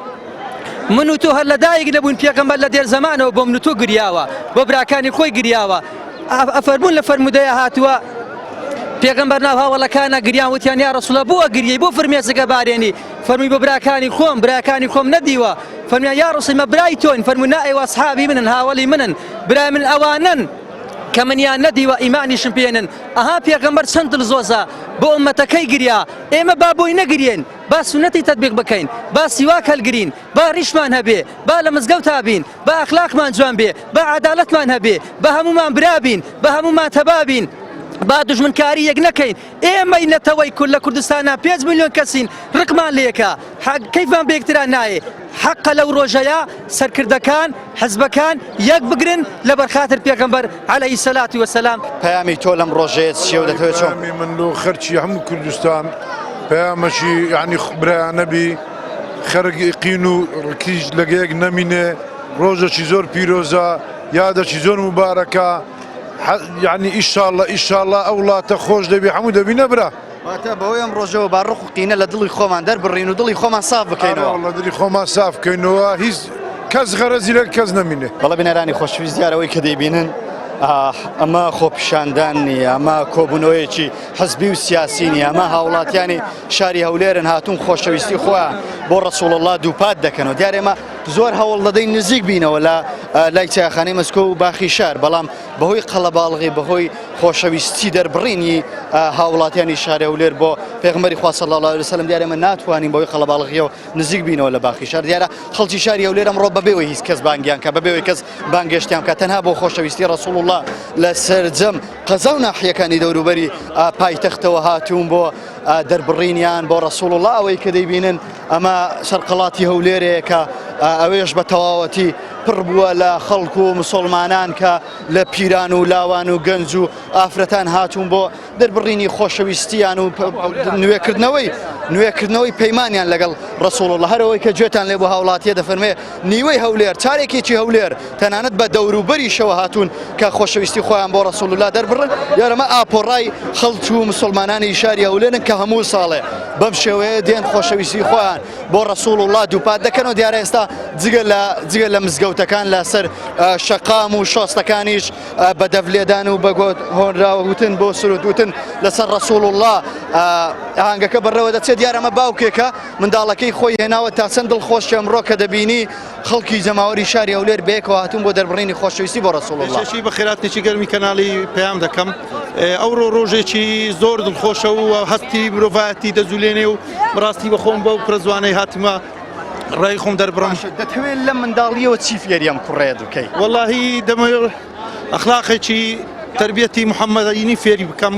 من و تۆ هەر لەدایک نەبوون پێغەمبەر لە دێر زەمانەوە بۆ من و تۆ گریاوە بۆ براکانی خۆی گریاوە ئەفەرموون لە فەرمودەیە هاتووە پێغەمبەر ناو هاوڵەکانە گریان وتیان یا ڕەسوولە بۆ گریەی بۆ فرمێسەکە بارێنی فەرمووی بۆ براکانی خۆم نەدیوە فەرمیان یا ڕەسوول مە برای تۆین فەرمووی نا ئێوە ئەسحابی منن هاوڵی منن برای من ئەوانن کە منیان نەدیوە ئیمانیشم پێێنن ئەها پێغەمبەر چەند دڵزۆزە بۆ ئومەتەکەی گریا ئێمە با بۆی نەگرێن با سونەتی تەطبیق بکەین با سیواک هەلگرین با ڕیشمان هەبێ با لە مزگەوتا بین با ئەخلاقمان جوان بێ با عەدالەتمان هەبێ با هەمومان برابین با هەمومان تەبابین با دژمنکاری یەک نەکەین ئێمەی نەتەوەی کورد لە کوردستانە 5 ملیۆن کەسین ڕقمان لێکە کەیفمان بێکتران نایێ حەقە لەو ڕۆژەیە سەرکردەکان حەزبەکان یەک بگرن لە بەرخاتر پێغەمبەر عەلەیهی سەلات وەسەلام پەیامی تۆ لەم ڕۆژەیە چیە و دەتەوێت چۆن من لۆ خەرچی هەموو کوردستان پەیامەشی یعنی برایانەبی خەرقین و ڕکیش لەگەیەک نەمینێ ڕۆژێکی زۆر پیرۆزە یادەکی زۆر مبارەکە یعنی ئیشاءالله ئەو وڵاتە خۆش دەبێ هەموو دەبینە برا واتە بەوەی ئەم ڕۆژەوە با ڕق و قینە لە دڵی خۆمان دەربڕین و دڵی خۆمان ساف بکەینەوە لە دڵی خۆمان ساف بکەینەوە هیچ کەس غەرەزی لە کەس نەمینێ بەڵێ بینەرانی خۆشەویست دیارەوەی کە دەیبینن ئەمە خۆپیشاندان نیە ئەمە کۆبوونەوەیەکی حزبی و سیاسی نیە ئەمە هاوڵاتیانی شاری هەولێرن هاتوون خۆشەویستی خۆیان بۆ ڕەسوڵ الله دووپات دەکەنەوە دیارە ئێمە زۆر هەوڵ دەدەین نزیک بینەوە لە لای چایخانەی مەسکۆ و باخی شار بەڵام بەهۆی قەڵەباڵغی بەهۆی خۆشەویستی دەربڕینی هاوڵاتیانی شاری هەولێر بۆ پێغەمبەری خوا صلی الله علیه وسلم دیارە ئێمە ناتوانین بەهۆی قەڵەباڵغیەوە نزیک بینەوە لە باخی شار دیارە خەڵکی شاری هەولێر ئەمڕۆ بەبێەوەی هیچ کەس بانگیان کە بەبێەوەی کەس بانگێشتیان کە تەنها بۆ خۆشەویستی ڕەسوڵ الله لە سەرجەم قەزا و ناحیەکانی دەوروبەری پایتەختەوە هاتوون بۆ دەربڕینیان بۆ ڕەسوڵ الله ئەوەی کە دەیبینن ئەمە سەرقەڵاتی هەولێرەیە کە ئەوێش بە تەواوەتی پڕ بووە لە خەڵکو و مسلمانان کە لە پیران و لاوان و گەنج و ئافرەتان هاتوون بۆ دەربڕینی خۆشەویستیان و نوێکردنەوەی پەیمانیان لەگەڵ ڕسوڵ الله هەرەوەی کە گوێتان لێ بۆ هاوڵاتیە دەفەرمێ نیوەی هەولێر چارێکێکی هەولێر تەنانەت بە دەوروبەریشەوە هاتوون کە خۆشەویستی خۆیان بۆ ڕسوڵ الله دەربڕن یارەمە ئاپۆڕای خەڵک و مسلمانانی شاری هەولێرن کە هەموو ساڵێ بەم شێوەیە دێن خۆشەویستی خۆیان بۆ ڕسوڵ الله دووپات دەکەنەوە دیارە ئێستا جگە لە مزگەوتەکان لەسەر شەقام و شۆستەکانیش بە دەڤلێدان و بە گۆت هۆنراوتن بۆ سرودوتن لەسەر ڕسوڵ الله ئاهەنگەکە بەڕێوە دەچێت دیارەمە باوکێکە منداڵەکەی خۆی هێناوە تا چەند دڵخۆشی ئەمڕۆ کە دەبینی خەڵکی جەماوەری شاری هەولێر بەیەکەوە هاتوون بۆ دەربڕینی خۆشەویستی بۆ ڕسوڵ الله. شی بە خێراتێکی گەرمی کەناڵی پەیام دەکەم ئەوڕۆ ڕۆژێکی زۆر دڵخۆشە و هەستی مرۆڤایەتی دەزولێنێ و بەڕاستی بەخۆم بەو پرەزوانەی هاتیمە ڕای خۆم دەربڕم. دەتەوێت لە منداڵیەوە چی فێریەم کوڕێ دوکەی؟ وەڵاهی دەمەوێت ئەخلاقێکی تربیەتی محەممەدینی فێری بکەم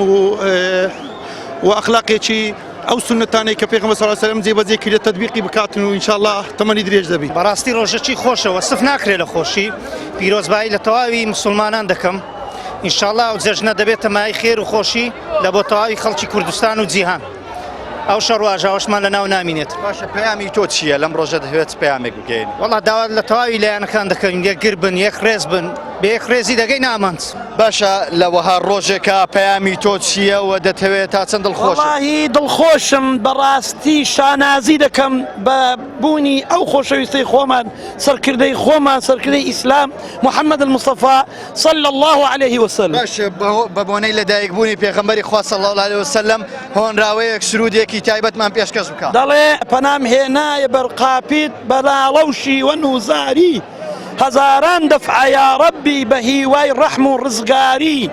و ئەخلاقێکی ئەو سنتانەی کە پێغەمبەر صلی الله علیه و سلم جێبەجێ کرێت تەطبیقی بکاتن و ئینشاءالله تەمەنی درێژ دەبی. بەڕاستی ڕۆژێکی خۆشەوە سف ناکرێت لە خۆشی پیرۆزبایی لە تەواوی مسلمانان دەکەم ئینشاءالله ئەو جەژنە دەبێتە مای خێر و خۆشی لە بۆ تەواوی خەڵکی کوردستان و جیهان. ئەو شەڕواژاوەشمان لە ناو نامینێت. باشە پەیامی تۆ چییە لەم ڕۆژە دەوێت پەیامێک بگەین؟ وەڵا داوات لە تەواوی لایەنەکان دەکەین یەکگر بن یەک ڕێز بن بە یەک ڕێزی دەگەین ئامانج. باشە لەوەها ڕۆژێکە پەیامی تۆ چییە و دەتەوێت تا چەند دڵخۆش؟ وەڵاهی دڵخۆشم بەڕاستی شانازی دەکەم بە بوونی ئەو خۆشەویستەی خۆمان سەرکردەی خۆمان سەرکردەی ئیسلام محەممەد المستەفا صلی الله عليه وسلم. باشە بە بۆنەی لەدایکبوونی پێغەمبەری خوا صلی الله عليه وسلم هۆنراوەیەک سرودێکی تایبەتمان پێشکەش بکە. دەڵێ پەنام هێنایە بەرقاپیت بەلاڵەوشی وەنوزاری هەزاران دەفعە یا ڕەبی بە هیوای ڕەحم و ڕزگاری.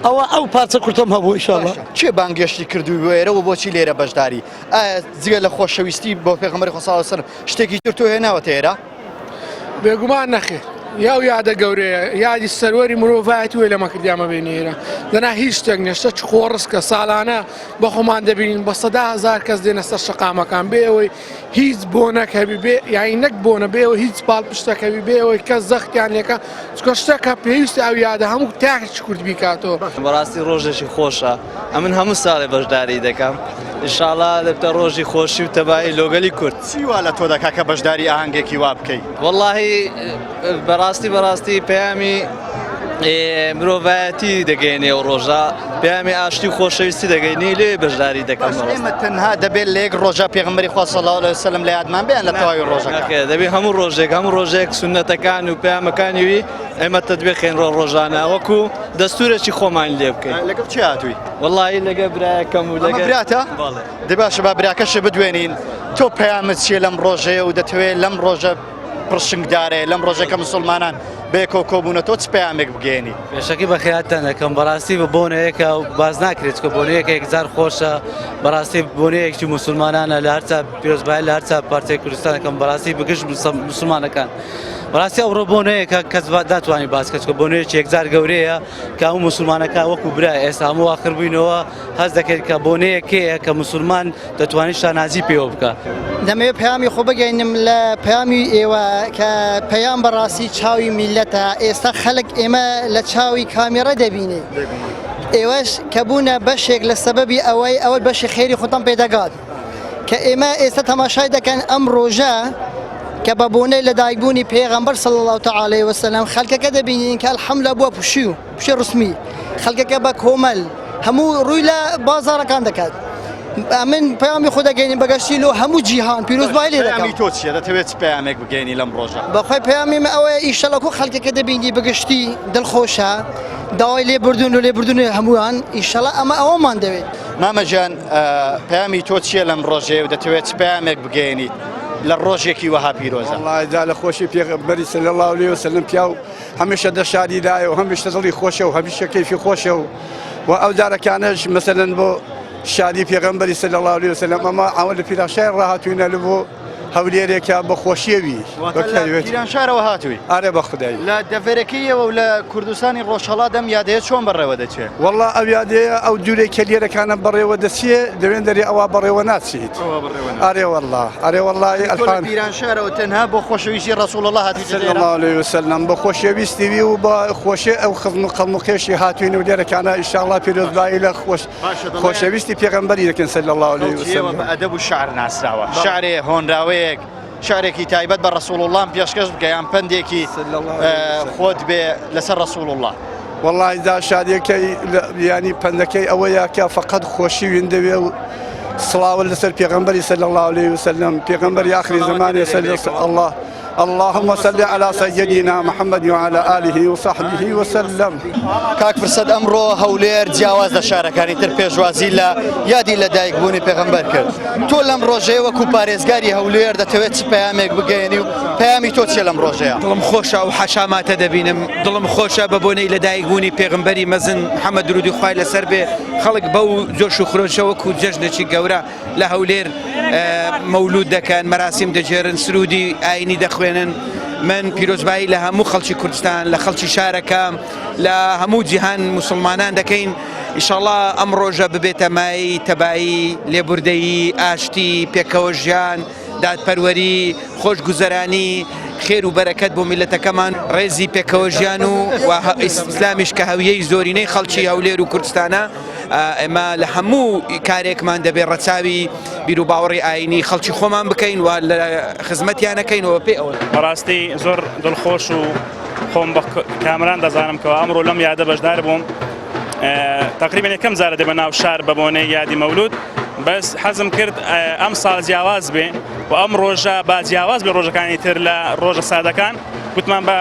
ئەو پارچە کورتم هەبوو ئینشاءالله. چێ بانگێشتی کردووی بۆ ئێرە و بۆچی لێرە بەشداری؟ ئایا جگە لە خۆشەویستی بۆ پێغەمبەری خوا صلی الله علیه وسلم شتێکی تر تۆ هێناوەتە ئێرە؟ بێگومان نەخێر یا و یادە گەورەیە یادی سەروەری مرۆڤایەتی وێ لەمە کردیامە بێنێرە دەنا هیچ شتێک نێشتە چ خۆڕسکە ساڵانە بە خۆمان دەبینین بە 100,000 کەس دێنە سەر شەقامەکان بێەوەی هیچ بۆنەک هەبی بێ یانی نەک بۆنە بێەوە هیچ پاڵ پشتەکەوی بێەوەی کەس زەختیان لێکە چکە شتێکە پێویستی ئەو یادە هەموو تاکێکی کورد بیکاتەوە. بەڕاستی ڕۆژێکی خۆشە ئەمن هەموو ساڵێ بەشداری دەکەم ئینشاءالله دەبتە ڕۆژی خۆشی و تەبایی لۆگەلی کورد. چی وا لە تۆ دەکا کە بەشداری ئاهەنگێکی وا بکەیت؟ وەڵاهی بەڕاستی پەیامی مرۆڤایەتی دەگەینێ ئەو ڕۆژە پەیامی ئاشتی و خۆشەویستی دەگەینی لێ بەشداری دەکەم. ئێمە تەنها دەبێت لە یەک ڕۆژە پێغەمبەری خوا صلی الله علیه وسلم لە یادمان بێن لە تەواوی ڕۆژەکە. دەبێت هەموو ڕۆژێک سونەتەکان و پەیامەکانیوی ئێمە تەطبیقین ڕۆژانە وەکو دەستورێکی خۆمان لێ بکەین. لەگەڵ چی هاتووی؟ وەڵاهی لەگە برایەکەم و لەگە براتە؟ دەی باشە با براکەشە بدوێنین تۆ پەیامت چیە لەم ڕۆژەیە و دەتەوێت لەم ڕۆژە پرسنگدارێ لەم ڕۆژەکە مسلمانان بێکەوە کۆبوونە تۆ چ پەیامێک بگەێنی؟ پێشەکی بە خێراتتان دەکەم بەڕاستی بە بۆنەیەکە و باز ناکرێت کە بۆنەیەکە یەکجار خۆشە بەڕاستی بۆنەیەکی مسلمانانە لە هەرچە پیرۆزبایی لە هەرچە پارتیای کوردستانەکەم بەڕاستی بگشت مسلمانەکان. بەڕاستی ئەوڕۆ بۆنەیەکە کەس داتوانانی باسکەچ کە بۆنەیەکی یەکجار گەورەیە کە هەموو مسلمانەکە وەکو برای ئێستا هەموو ئاخر بووینەوە هەست دەکرد کە بۆنەیەکەیە کە مسلمان دەتوانێت شانازی پێوە بکە. دەمەوێت پەیامی خۆ بگەینم لە پەیامی ئێوە کە پەیام بەڕاستی چاوی میلەتە ئێستا خەڵک ئێمە لە چاوی کامێرە دەبینێ ئێوەش کە بوونە بەشێک لە سەبەبی ئەوە بەشی خێری خۆتان پێدەگات کە ئێمە ئێستا تەماشای دەکەن ئەم ڕۆژە کە بە بۆنەی لە دایکبوونی پێغەمبەر صلی الله تعالی علیه وسلم خەڵکەکە دەبینین کە الحەمدلله بووە پوشی ڕسمی خەڵکەکە بە کۆمەل هەموو ڕووی لە بازاڕەکان دەکات. من پەیامی خۆ دەگەینی بەگەشتی لۆ هەموو جیهان پیرۆزبایی لێ دەکەم. پەیامی تۆ چییە؟ دەتەوێت چ پەیامێک بگەینی لەم ڕۆژە؟ بەخۆی پەیامی ئەوەیە ئیشەڵە کۆ خەڵکەکە دەبینی بەگشتی دڵخۆشە داوای لێبوردون و لێبوردونی هەمووان ئیشەڵە ئەمە ئەوەمان دەوێت. مامەجان پەیامی تۆ چییە لەم ڕۆژەیە و دەتەوێت چ پەیامێک بگەێنیت لە ڕۆژێکی وەها پیرۆزە؟ وەڵڵاهی جا لە خۆشی پێغەمبەری صلی الله علیه وسلم پیا و هەمیشە دەشاری دایە و هەمیشە دڵی خۆشە و هەمیشە کەیفی خۆشە و ئەو جارەکانەش مەسەلەن بۆ شادی پێغەمبەری صلی الله علیه وسلم ئەمە ئەوە لە پیراشای ڕاهاتووینە لە بۆ هەولێرێکە بە خۆشیێوی پیران شارەوە هاتووی ئارێ بە خودایی لە دەڤێرەکەیەوە و لە کوردستانی ڕۆژهەڵا دەم یادەیە چۆن بەڕێوە دەچێت والله ئەو یادەیە ئەو دوورێ کەلێرەکانە بەڕێوە دەچێ دەوێن دەری ئەوە بەڕێوە ناچیت ئارێ والله ئارێ وەڵڵی ئەلحان پیران شارەوە تەنها بۆ خۆشەویستی ڕەسوڵ الله هاتوویت صلی الله عليه وسلم بە خۆشەویستیوی و بە خۆشی ئەو خزم و قەڵموقێشی هاتوین و لێرەکانە ئینشاءالله پیرۆزبایی لە خۆشەویستی پێغەمبەری دەکەن صلی الله عليه وسلم بە ئەدەب و شعر ناسراوە شعرێ هۆنراوەیەک شارێکی تایبەت بە ڕەسوڵ الله پێشکەش بکەیان پندێکی خۆت بێ لەسەر ڕەسوڵ الله والله دا شادێکەی ینی پندەکەی ئەوەیە کە فقط خۆشی وین دەوێ و سڵاوە لەسەر پێغەمبەری صلی الله عليه وسلم پێغەمبەری آخری زمانی الله اللهم صل على سيدنا محمد وعلى آله وصحبه وسلم کاک فرسەد ئەمڕۆ هەولێر جیاواز لە شارەکانی تر پێشوازی لە یادی لە دایکبوونی پێغەمبەر کرد تۆ لەم ڕۆژەیە وەکو پارێزگاری هەولێر دەتەوێت چ پەیامێک بگەێنی و پەیامی تۆ چیە لەم ڕۆژەیە دڵم خۆشە و حەشاماتە دەبینم دڵم خۆشە بە بۆنەی لە دایکبوونی پێغەمبەری مەزن محەممەد درودی خوای لەسەر بێ خەڵک بەو جۆش و خرۆشە وەکو جەژنێکی گەورە لە هەولێر مەولود دەکەن مەراسیم دەجێرن سرودی ئاینی دەخوێنن من پیرۆزبایی لە هەموو خەڵکی کوردستان لە خەڵکی شارەکەم لە هەموو جیهان مسلمانان دەکەین ئینشاءڵڵا ئەم ڕۆژە ببێتە مای تەبایی لێبوردەیی ئاشتی پێکەوە ژیان دادپەروەری خۆشگوزەرانی خێر و بەرەکەت بۆ میلەتەکەمان ڕێزی پێکەوە ژیان و ئیسلامیش کە هەویەی زۆرینەی خەڵکی هەولێر و کوردستانە ئێمە لە هەموو کارێکمان دەبێت ڕەچاوی بیر و باوەڕی ئاینی خەڵکی خۆمان بکەین و لە خزمەتیانەکەینەوە پێ ئەوە بەڕاستی زۆر دڵخۆش و خۆم بە کامران دەزانم کەەوە ئەمڕۆ لەم یادە بەشدار بووم تقریبا یەکەم جارە دەبە ناو شار بە بۆنەی یادی مەولود بەس حەزم کرد ئەم ساڵ جیاواز بێ و ئەم ڕۆژە با جیاواز بێ ڕۆژەکانی تر لە ڕۆژە سادەکان گوتمان بە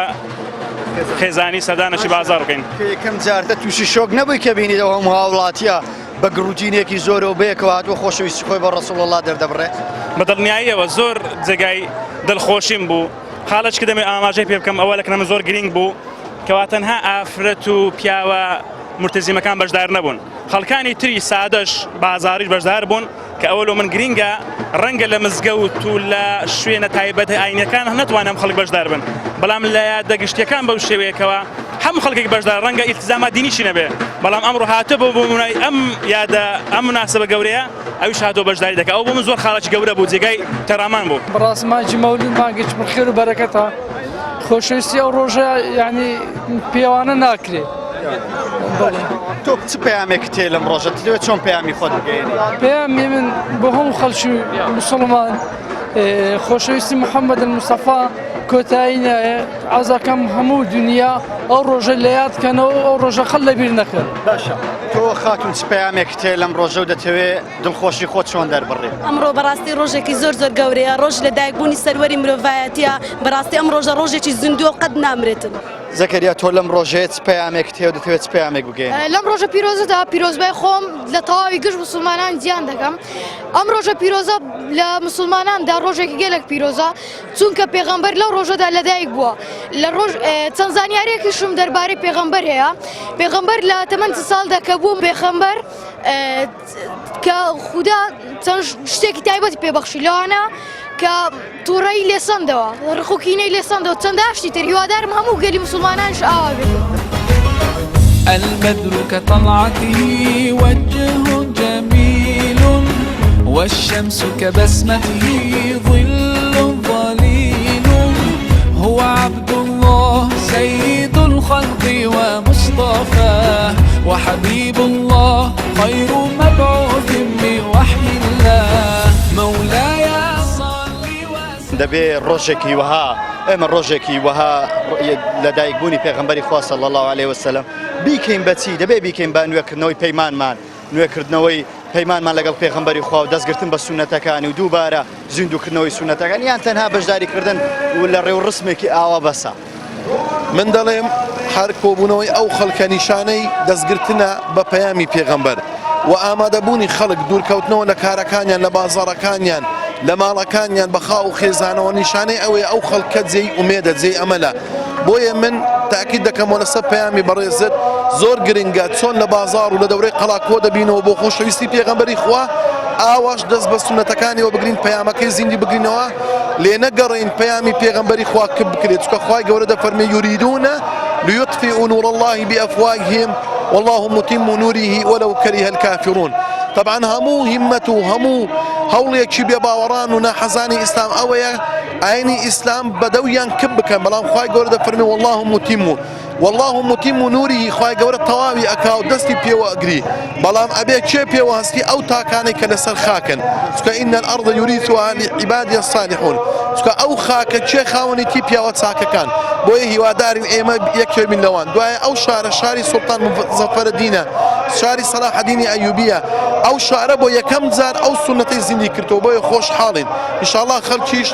خێزانی سەردانەشی بازار بکەین یەکەم جارتە تووشی شۆک نەبووی کە بینیتەوە هەموو هاوڵاتیە بە گروجینێکی زۆرەوە بەیەکەوە هاتووە خۆشەویستی خۆی بە ڕەسوڵ الله دەردەبڕێت بە دڵنیاییەوە زۆر جێگای دڵخۆشیم بوو خاڵش کە دەمێ ئاماژەی پێ بکەم ئەوە لەکەنەمە زۆر گرنگ بوو کەوا تەنها ئافرەت و پیاوە مرتزیمەکان بەشدار نەبوون خەڵکانی تری سادەش بازاریش بەشدار بوون کە ئەوەلۆ من گرینگە ڕەنگە لە مزگەوت و لە شوێنە تایبەت ئاینەکان نەتوانم خەڵک بەشدار بن بەڵام لە یادەگشتیەکان بەو شێوەیەکەوە هەموو خەڵکێک بەشدار ڕەنگە ئیلتزامات دینیشی نەبێ بەڵام ئەمڕۆ هاتە بۆ بۆمونای ئەم یادە ئەم مناسبە گەورەیە ئەویش هاتۆ بەشداری دەکە ئەو بۆ من زۆر خاڵکی گەورە بوو جێگای تەرامان بوو بەڕاست مانجی مەولود مانگەی بەخێر و بەرەکەتە خۆشەویستی ئەو ڕۆژە یعنی پێوانە ناکرێت تۆ چ پەیامێک تێ لەم ڕۆژە دەوێت چۆن پەیامی خۆت بگەێنی پەیامی من بۆ هەموو خەڵکی موسڵمان خۆشەویستی محەممەد مستەفا کۆتایی نایە ئازاکەم هەموو دنیا ئەو ڕۆژە لە یادکەنەوە ئەو ڕۆژە خەڵ لەبیر نەکرد باشە تۆ خاتون چ پەیامێک تێ لەم ڕۆژە و دەتەوێت دڵخۆشی خۆت چۆن دەربڕێت ئەمڕۆ بەڕاستی ڕۆژێکی زۆر زۆر گەورەیە ڕۆژ لە دایکبوونی سەروەری مرۆڤایەتیە بەڕاستی ئەم ڕۆژە ڕۆژێکی زیندووە قەت نامرێتن زەکەریا تۆ لەم ڕۆژێت پەیامێک تێ و دەتەوێت پەیامێک بگەین لەم ڕۆژە پیرۆزەدا پیرۆزبای خۆم لە تەواوی گشت مسلمانان گیان دەکەم ئەم ڕۆژە پیرۆزە لە مسلماناندا ڕۆژێکی گەلێک پیرۆزە چونکە پێغەمبەر لەو ڕۆژەدا لەدایک بووە لە ڕۆژ چەند زانیاریەکیشم دەربارەی پێغەمبەر هەیە پێغەمبەر لە تەمەەن ساڵدا کە بوو پێغەمبەر کە خودا چەند شتێکی تایبەتی پێبەخشی لەوانە کە تووڕەی لێسەندەوە ڕخوکینەی لێسەندەوە چەند ئاشتی تر هیوادارم هەموو گەلی مسلمانانش ئاوا بێت البدر كطلعته وجه جميل والشمس كبسمته ظل ظليل هو عبد الله سيد الخلق ومصطفاه وحبيب الله خير مبعوث بوحي الله مولاي دەبێ ڕۆژێکی وەها ئێمە ڕۆژێکی وەها لە دایکبوونی پێغەمبەری خوا صلی الله عليه وسلم بیکەین بەچی دەبێ بیکەین بە نوێکردنەوەی پەیمانمان نوێکردنەوەی پەیمانمان لەگەڵ پێغەمبەری خوا و دەستگرتن بە سونەتەکانی و دووبارە زیندووکردنەوەی سونەتەکان یان تەنها بەشداریکردن و لە ڕێو ڕسمێکی ئاوا بەسە من دەڵێم هەر کۆبوونەوەی ئەو خەڵکە نیشانەی دەستگرتنە بە پەیامی پێغەمبەر و ئامادەبوونی خەڵک دوورکەوتنەوە لە کارەکانیان لە بازاڕەکانیان لە ماڵەکانیان بە خاو و خێزانەوە نیشانەی ئەوەیە ئەو خەڵکە جێی ئومێدە جێی ئەمەلە بۆیە من تاکید دەکەمەوە لەسەر پەیامی بەڕێزت زۆر گرنگە چۆن لە بازار و لە دەورەی قەڵا کۆ دەبینەوە بۆ خۆشەویستی پێغەمبەری خوا ئاواش دەست بە سونەتەکانیەوە بگرین پەیامەکەی زیندی بگرینەوە لێ نەگەڕین پەیامی پێغەمبەری خوا کب بکرێت چکە خوای گەورە دەفەرمێ یوریدونە ليطفئوا نور الله بأفواههم والله متم نوره ولو كره الكافرون. طبعا همو همته همو هەوڵێکی بێ باوەڕان و ناحەزانی ئیسلام ئەوەیە ئاینی ئیسلام بەدەویان کب بکەن بەڵام خوای گەورە دەفەرمێ والله متم نوره خوای گەورە تەواوی ئەکا و دەستی پێوە ئەگری بەڵام ئەبێ کێ پێوە هەستی ئەو تاکانەی کە لەسەر خاکن چکە ئین الأرض یوریثها لعبادی الصالحون چکە ئەو خاکە کێ خاوەنێتی پیاوە چاکەکان بۆیە هیوادارین ئێمە یەکێ بین لەوان. دوایە ئەو شارە شاری سوڵتان مزەفەرەدینە شاری سەلاحەدینی ئەیوبیە ئەو شارە بۆ یەکەم جار ئەو سونەتەی زیندی کردەوە بۆیە خۆشحاڵین ئینشاءڵڵا خەڵکیش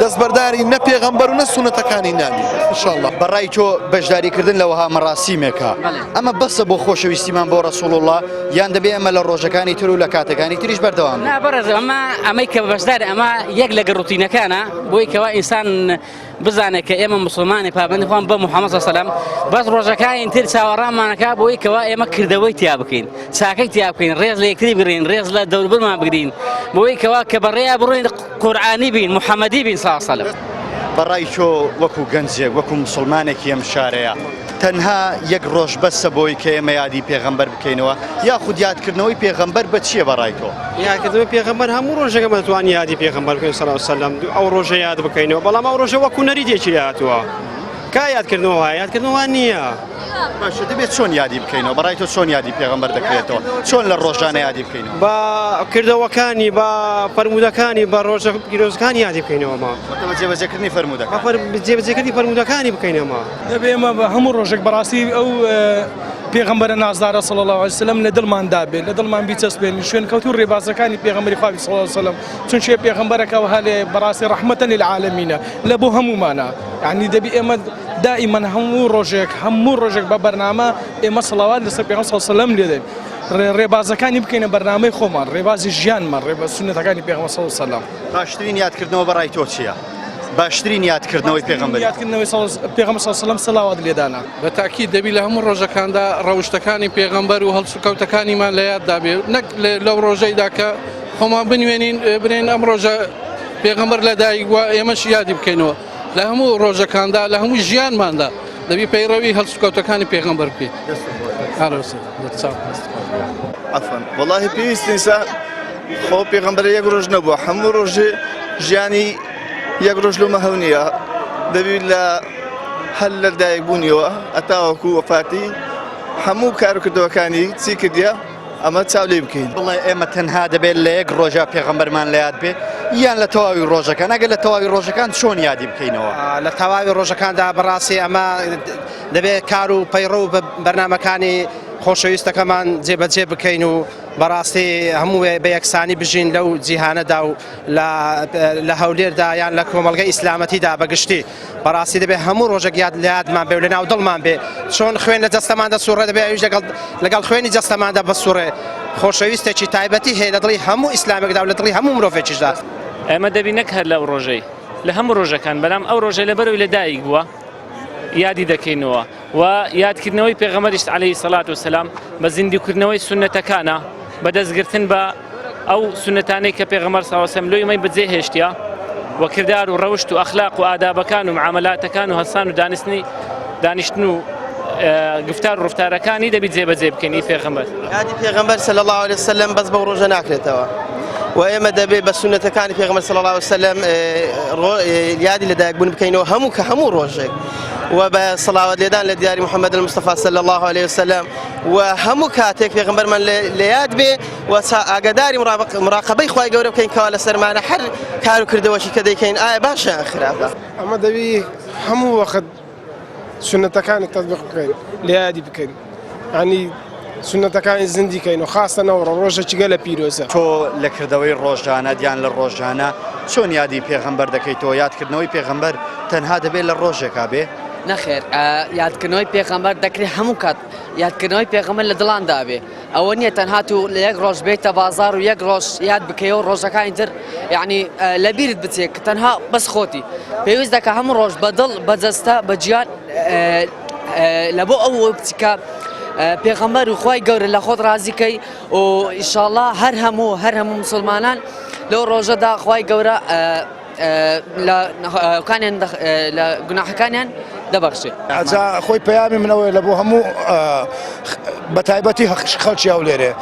دەستبەرداری نە پێغەمبەر و نە سونەتەکانی نابی ئینشاءڵڵا. بەڕای تۆ بەشداریکردن لەوەها مەراسیمێکە ئەمە بەسە بۆ خۆشەویستیمان بۆ ڕەسوڵ الله یان دەبێ ئەمە لە ڕۆژەکانی تر و لە کاتەکانی تریش بەردەوام بەڕێز ئەمەی کە بەشدار ئەمە یەک لەگە ڕوتینەکانە بۆی کەوا ئینسان بزانێت کە ئێمە مسلمانی پابندی خۆم بە محەممەد سەلەم بەس ڕۆژەکانی تر چاوەڕامانەکە بۆی کەوا ئێمە کردەوەی تیا بکەین چاکەی تیا بکەین ڕێز لە یەکتری بگرین ڕێز لە دەوروبەرمان بگرین بۆی کەوا کە بەڕێیا بڕۆین قورئانی بین محەممەدی بین سەلەم. بەڕای تۆ وەکو گەنجێک وەکو مسلمانێکی ئەم شارەیە تەنها یەک ڕۆژ بەسە بۆی کە ئێمە یادی پێغەمبەر بکەینەوە یاخود یادکردنەوەی پێغەمبەر بە چییە بەڕای تۆ؟ یادکردنەوەی پێغەمبەر هەموو ڕۆژێکە دەتوانین یادی پێغەمبەر بکەین سەڵاو سەلەم ئەو ڕۆژە یاد بکەینەوە بەڵام ئەو ڕۆژە وەکو نەریدێکی هاتووە کا یادکردنەوە یادکردنەوە نییە. باشە دەبێت چۆن یادی بکەینەوە بەڕای تۆ چۆن یادی پێغەمبەر دەکرێتەوە چۆن لە ڕۆژانە یادی بکەینەوە بە کردەوەکانی بە فەرمودەکانی بە ڕۆژە پیرۆزەکانی یادی بکەینەوەمە جێبەجێکردنی فەرمودەکان جێبەجێکردنی فەرمودەکانی بکەینەوە. دەبێ ئێمە بە هەموو ڕۆژێک بەڕاستی ئەو پێغەمبەرە نازدارە صلی الله علیه وسلم لە دڵماندا بێت لە دڵمان بیچەسبێن شوێن کەوتو ڕێبازەکانی پێغەمبەری خوا صلی الله علیه وسلم چونچە پێغەمبەرەکەەوە هەلێ بەڕاستی ڕەحمەتەن للعالەمینە لە بۆ هەمومانە یعنی دەبی ئێمە دائما هەموو ڕۆژێک بە بەرنامە ئێمە سەڵاوات لەسەر پێغەمبەر صلی الله علیه وسلم لێدەین ڕێبازەکانی بکەینە بەرنامەی خۆمان ڕێبازی ژیانمان سونەتەکانی پێغەمبەر صلی الله علیه وسلم. باشترین یادکردنەوە بەڕای تۆ چییە؟ باشترین یادکردنەوەی پێغەمبەر یادکردنەوەی پێغەمبەر صلی الله علیه وسلم سەڵاوات لێدانا بە تاکید دەبی لە هەموو ڕۆژەکاندا ڕەوشتەکانی پێغەمبەر و هەڵسوکەوتەکانیمان لە یاددا بێ نەک لەو ڕۆژەیدا کە خۆمان بنوێنین بنێن ئەم ڕۆژە پێغەمبەر لەدایک بووە ئێمەش یادی بکەینەوە لە هەموو ڕۆژەکاندا لە هەموو ژیانماندا دەبی پەیڕەوی هەڵسوکەوتەکانی پێغەمبەر بکەین. عفوا والله پێویستە خۆ پێغەمبەر یەک ڕۆژ نەبووە هەموو ڕۆژێ ژیانی یەک ڕۆژ لەمە هەونیە دەبی لە هەل لە دایکبوونیەوە ئەتاوەکو وەفاتی هەموو کاروکردەوەکانی چی کردیە ئەمە چاو لێ بکەین. بڵێ ئێمە تەنها دەبێت لە یەک ڕۆژە پێغەمبەرمان لە یاد بێ یان لە تەواوی ڕۆژەکان ئەگەر لە تەواوی ڕۆژەکان چۆن یادی بکەینەوە؟ لە تەواوی ڕۆژەکاندا بەڕاستی ئەمە دەبێت کار و پەیڕە و بەرنامەکانی خۆشەویستەکەمان جێبەجێ بکەین و بەڕاستی هەموو بە یەکسانی بژین لەو جیهانەدا و لە هەولێردا یان لە کۆمەڵگەی ئیسلامەتیدا بەگشتی بەڕاستی دەبێت هەموو ڕۆژێک یاد لە یادمان بێ و لە ناو دڵمان بێ چۆن خوێن لە جەستەماندا سوڕێ دەبێت ئەویش لەگەڵ خوێنی جەستەماندا بەسوڕێ خۆشەویستێکی تایبەتی هەیە لە دڵی هەموو ئیسلامێکدا و لە دڵی هەموو مرۆڤێکیشدا. ئێمە دەبی نەک هەر لەو ڕۆژەی لە هەموو ڕۆژەکان بەڵام ئەو ڕۆژە لەبەرەوەی لەدایک بووە یادی دەکەینەوە و یادکردنەوەی پێغەمبەریش عەلەیهی سەڵات وسەلام بە زیندیکردنەوەی سونەتەکانە بەدەستگرتن بە ئەو سونەتانەی کە پێغەمبەر صلی الله علیه وسلم لۆی بەجێ هێشتیا و کردار و ڕەوشت و ئەخلاق و ئادابەکان و معاملاتەکان و هەڵسان و دانیشتن و گفتار و ڕفتارەکانی دەبی جێبەجێ بکەنی پێغەمبەر. یادی پێغەمبەر صلی الله علیه وسلم بەس بەو ڕۆژە ناکرێتەوە و ئێمە دەبێت بە سونەتەکانی پێغەمبەر صلی الله علیه وسلم یادی لەدایکبوون بکەینەوە هەموو ڕۆژێک و بە سەڵاوەت لێدان لە دیاری محەممەد المستەفا صلی الله علیه وسلم و هەموو کاتێک پێغەمبەرمان لە یاد بێ و ئاگاداری مراقبەی خوای گەورە بکەین کەوا لە سەرمانە هەر کار و کردەوەشی کە دەیکەین ئایا باشە یان خراپە. ئەمە دەبی هەموو وەخت سونەتەکانی تەطبیق بکەین لە یادی بکەین ینی سونەتەکانی زیندیکەین و خاستە نەوڕۆ ڕۆژێکی گەلە پیرۆزە. تۆ لە کردەوەی ڕۆژانە دیان لە ڕۆژانە چۆن یادی پێغەمبەر دەکەیتەوە؟ یادکردنەوەی پێغەمبەر تەنها دەبێت لە ڕۆژێکا بێ؟ نەخێر یادکردنەوەی پێغەمبەر دەکرێت هەموو کات یادکردنەوەی پێغەمبەر لە دڵاندا بێ ئەوە نییە تەنها و لە یەک ڕۆژ بێتە بازار و یەک ڕۆژ یاد بکەیەوە ڕۆژەکانی تر یعنی لەبیرت بچێت کە تەنها بەس خۆتی پێویست دەکە هەموو ڕۆژ بەدڵ بەجەستە بە گیان لە بۆ ئەو بچکە پێغەمبەر و خی گەورە لە خۆت ڕازیکەی و ئیشاءالله هەر هەموو مسلمانان لەو ڕۆژەدا خی گەورە لە گوناحەکانیان دەبەخشێ. خۆی پەیامی منەوەی لە بۆ هەموو بە تایبەتی خەڵکی هەولێرێ